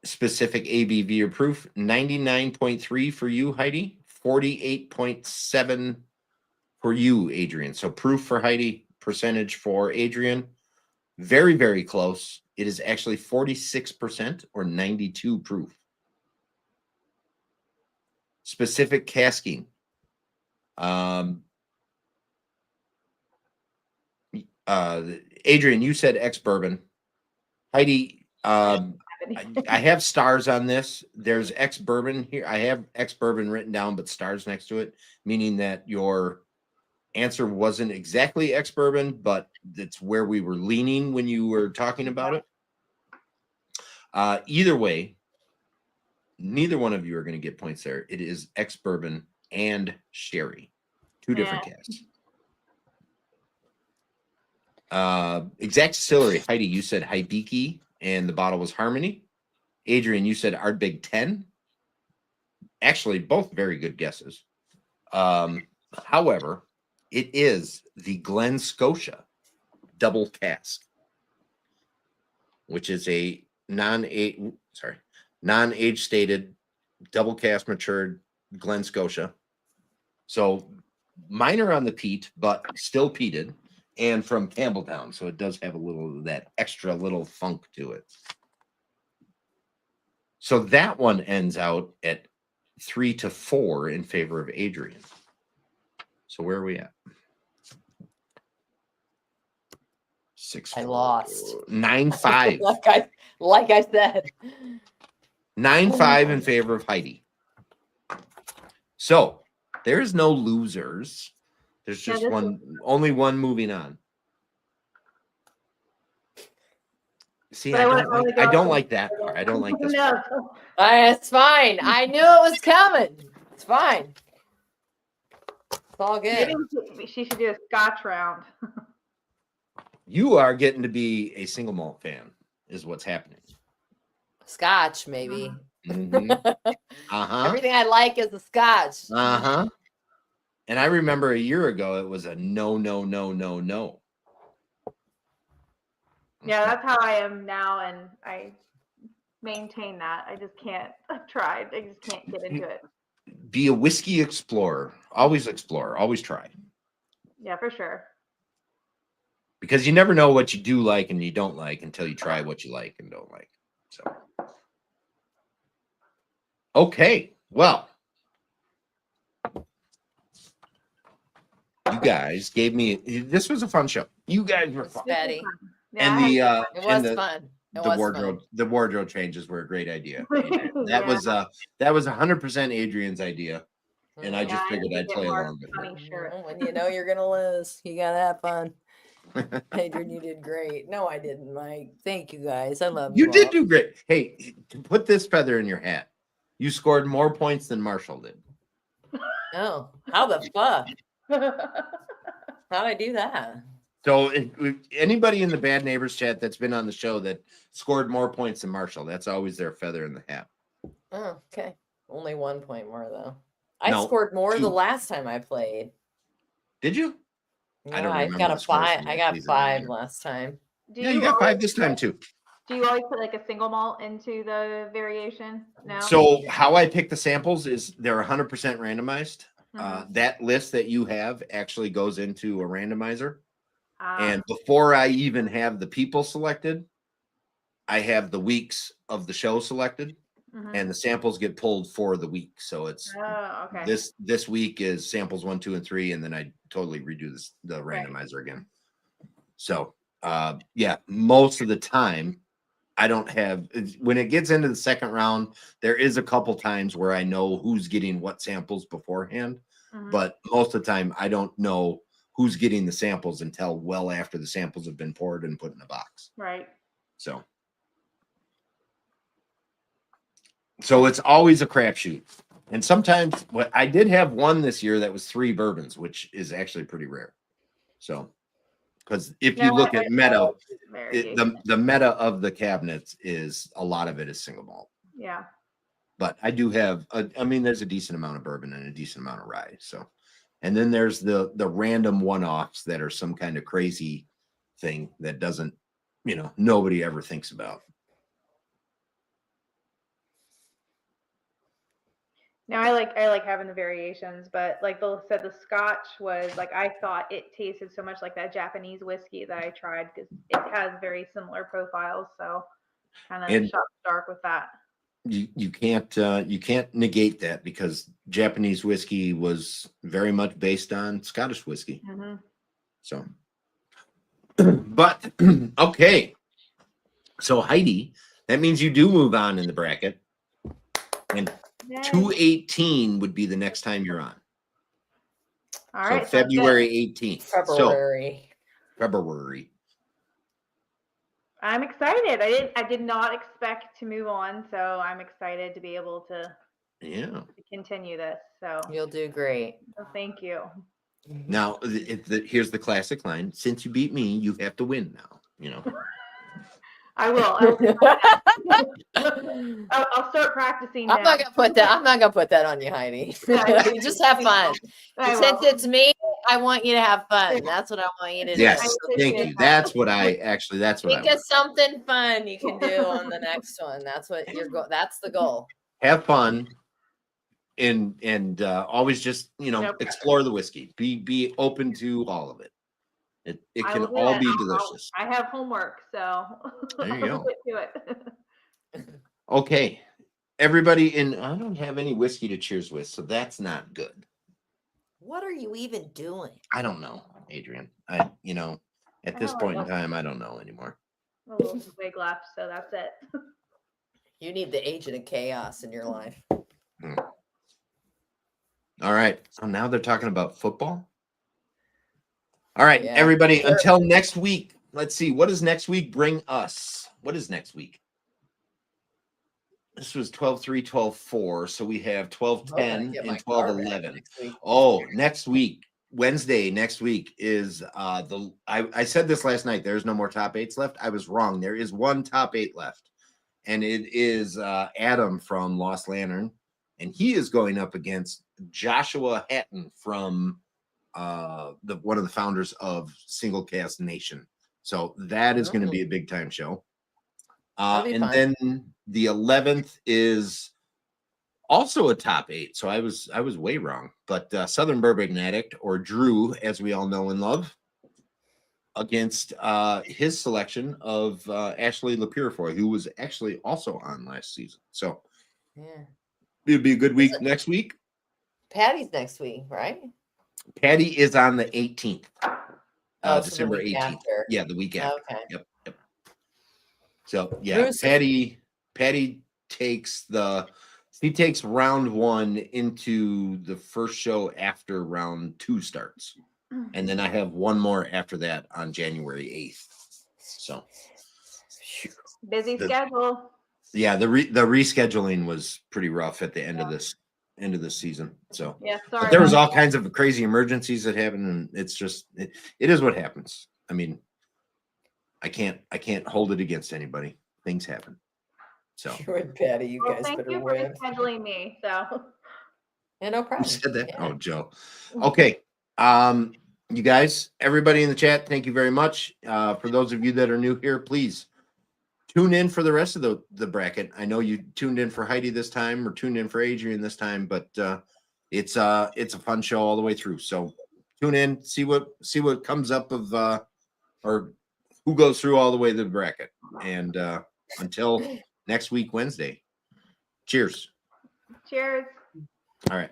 Speaker 1: Specific ABV or proof, 99.3 for you, Heidi. 48.7 for you, Adrian. So proof for Heidi, percentage for Adrian. Very, very close. It is actually 46% or 92 proof. Specific casking. Adrian, you said ex-bourbon. Heidi, I have stars on this. There's ex-bourbon here. I have ex-bourbon written down, but stars next to it, meaning that your answer wasn't exactly ex-bourbon, but it's where we were leaning when you were talking about it. Either way, neither one of you are going to get points there. It is ex-bourbon and sherry. Two different casks. Exact distillery. Heidi, you said Hibiki, and the bottle was Harmony. Adrian, you said Ardbeg 10. Actually, both very good guesses. However, it is the Glen Scotia double cask, which is a non-age stated double cask matured Glen Scotia. So minor on the peat, but still peated, and from Campbelltown. So it does have a little of that extra little funk to it. So that one ends out at 3-4 in favor of Adrian. So where are we at? 6.
Speaker 2: I lost.
Speaker 1: 9-5.
Speaker 2: like I said.
Speaker 1: 9-5 in favor of Heidi. So there's no losers. There's just only one moving on. See, I don't like that part. I don't like this part.
Speaker 2: It's fine. I knew it was coming. It's fine. It's all good.
Speaker 3: Maybe she should do a Scotch round.
Speaker 1: You are getting to be a single malt fan, is what's happening.
Speaker 2: Scotch, maybe.
Speaker 1: Mm-hmm.
Speaker 2: Everything I like is a Scotch.
Speaker 1: And I remember a year ago, it was a no.
Speaker 3: Yeah, that's how I am now, and I maintain that. I just can't. I've tried. I just can't get into it.
Speaker 1: Be a whiskey explorer. Always explore. Always try.
Speaker 3: Yeah, for sure.
Speaker 1: Because you never know what you do like and you don't like until you try what you like and don't like. So, okay. Well, you guys gave me. This was a fun show. You guys were fun.
Speaker 2: Betty.
Speaker 1: And
Speaker 2: it was fun.
Speaker 1: The wardrobe changes were a great idea. That was 100% Adrian's idea. and I just figured I'd play along with
Speaker 2: it. When you know you're gonna lose, you gotta have fun. Adrian, you did great. No, I didn't, Mike. Thank you guys. I love you.
Speaker 1: You did do great. Hey, to put this feather in your hat, you scored more points than Marshall did.
Speaker 2: Oh, how the fuck? How'd I do that?
Speaker 1: So anybody in the Bad Neighbors chat that's been on the show that scored more points than Marshall, that's always their feather in the hat.
Speaker 2: Oh, okay. Only 1 point more though. I scored more 2. The last time I played.
Speaker 1: Did you?
Speaker 2: Yeah, I don't remember. I got a 5. I got 5 last time.
Speaker 1: Yeah, you got 5 this time too.
Speaker 3: Do you always put like a single malt into the variation? No.
Speaker 1: So how I pick the samples is they're 100% randomized. That list that you have actually goes into a randomizer. And before I even have the people selected, I have the weeks of the show selected, and the samples get pulled for the week. So it's this week is samples 1, 2, and 3, and then I totally redo the randomizer again. So yeah, most of the time I don't have, when it gets into the second round, there is a couple times where I know who's getting what samples beforehand, but most of the time I don't know who's getting the samples until well after the samples have been poured and put in a box.
Speaker 3: Right.
Speaker 1: So it's always a crapshoot. And sometimes I did have one this year that was 3 bourbons, which is actually pretty rare. So, because if you look at meta, the meta of the cabinets is a lot of it is single malt.
Speaker 3: Yeah.
Speaker 1: But I do have, I mean, there's a decent amount of bourbon and a decent amount of rye. So, and then there's the random one-offs that are some kind of crazy thing that doesn't, nobody ever thinks about.
Speaker 3: Now I like having the variations, but like Bill said, the Scotch was like, I thought it tasted so much like that Japanese whiskey that I tried because it has very similar profiles. So kind of shot dark with that.
Speaker 1: You can't negate that because Japanese whiskey was very much based on Scottish whiskey. So, but okay. So Heidi, that means you do move on in the bracket, and 218 would be the next time you're on.
Speaker 3: All right.
Speaker 1: So February 18th.
Speaker 2: February.
Speaker 3: I'm excited. I did not expect to move on, so I'm excited to be able to continue this. So
Speaker 2: you'll do great.
Speaker 3: So thank you.
Speaker 1: Now, here's the classic line: since you beat me, you have to win now.
Speaker 3: I will. I'll start practicing.
Speaker 2: I'm not gonna put that on you, Heidi. You just have fun. Since it's me, I want you to have fun. That's what I want you to do.
Speaker 1: Yes, thank you. That's what I
Speaker 2: think of something fun you can do on the next one. That's what that's the goal.
Speaker 1: Have fun and always just explore the whiskey. Be open to all of it. It can all be delicious.
Speaker 3: I have homework, so
Speaker 1: there you go.
Speaker 3: Get to it.
Speaker 1: Okay, everybody, and I don't have any whiskey to cheers with, so that's not good.
Speaker 2: What are you even doing?
Speaker 1: I don't know, Adrian. At this point in time, I don't know anymore.
Speaker 3: A little big left, so that's it.
Speaker 2: You need the agent of chaos in your life.
Speaker 1: All right. So now they're talking about football. All right, everybody, until next week, let's see. What does next week bring us? What is next week? This was 12-3, 12-4. So we have 12-10 and 12-11. Oh, next week, Wednesday next week is I said this last night. There's no more top 8s left. I was wrong. There is one top 8 left. And it is Adam from Lost Lantern. And he is going up against Joshua Hatton from one of the founders of Single Cast Nation. So that is going to be a big time show. And then the 11th is also a top 8. So I was way wrong. But Southern Bourbon Addict, or Drew, as we all know and love, against his selection of Ashley LaPurefoy, who was actually also on last season. So it'll be a good week next week.
Speaker 2: Patty's next week, right?
Speaker 1: Patty is on the 18th. December 18th. After. Yeah, the week after. Okay. Yep. So yeah, Patty takes the She takes round 1 into the first show after round 2 starts. And then I have one more after that on January 8th. So
Speaker 3: Busy schedule.
Speaker 1: Yeah, the rescheduling was pretty rough at the end of this season. So
Speaker 3: yeah,
Speaker 1: but
Speaker 3: sorry.
Speaker 1: there was all kinds of crazy emergencies that happened, and it's just it is what happens. I mean, I can't hold it against anybody. Things happen. So
Speaker 2: You and Patty, you guys
Speaker 3: thank
Speaker 2: better
Speaker 3: you for
Speaker 2: win.
Speaker 3: rescheduling me. So
Speaker 2: Yeah, no
Speaker 1: who
Speaker 2: problem.
Speaker 1: said that?
Speaker 2: Yeah.
Speaker 1: Oh, Joe. Okay. You guys, everybody in the chat, thank you very much. For those of you that are new here, please tune in for the rest of the bracket. I know you tuned in for Heidi this time or tuned in for Adriane this time, but it's a fun show all the way through. So tune in, see what comes up of or who goes through all the way to the bracket. And until next week, Wednesday. Cheers.
Speaker 3: cheers.
Speaker 1: All right.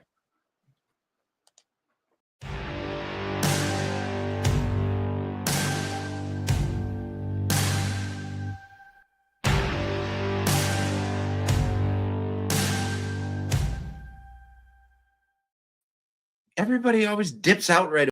Speaker 1: Everybody always dips out right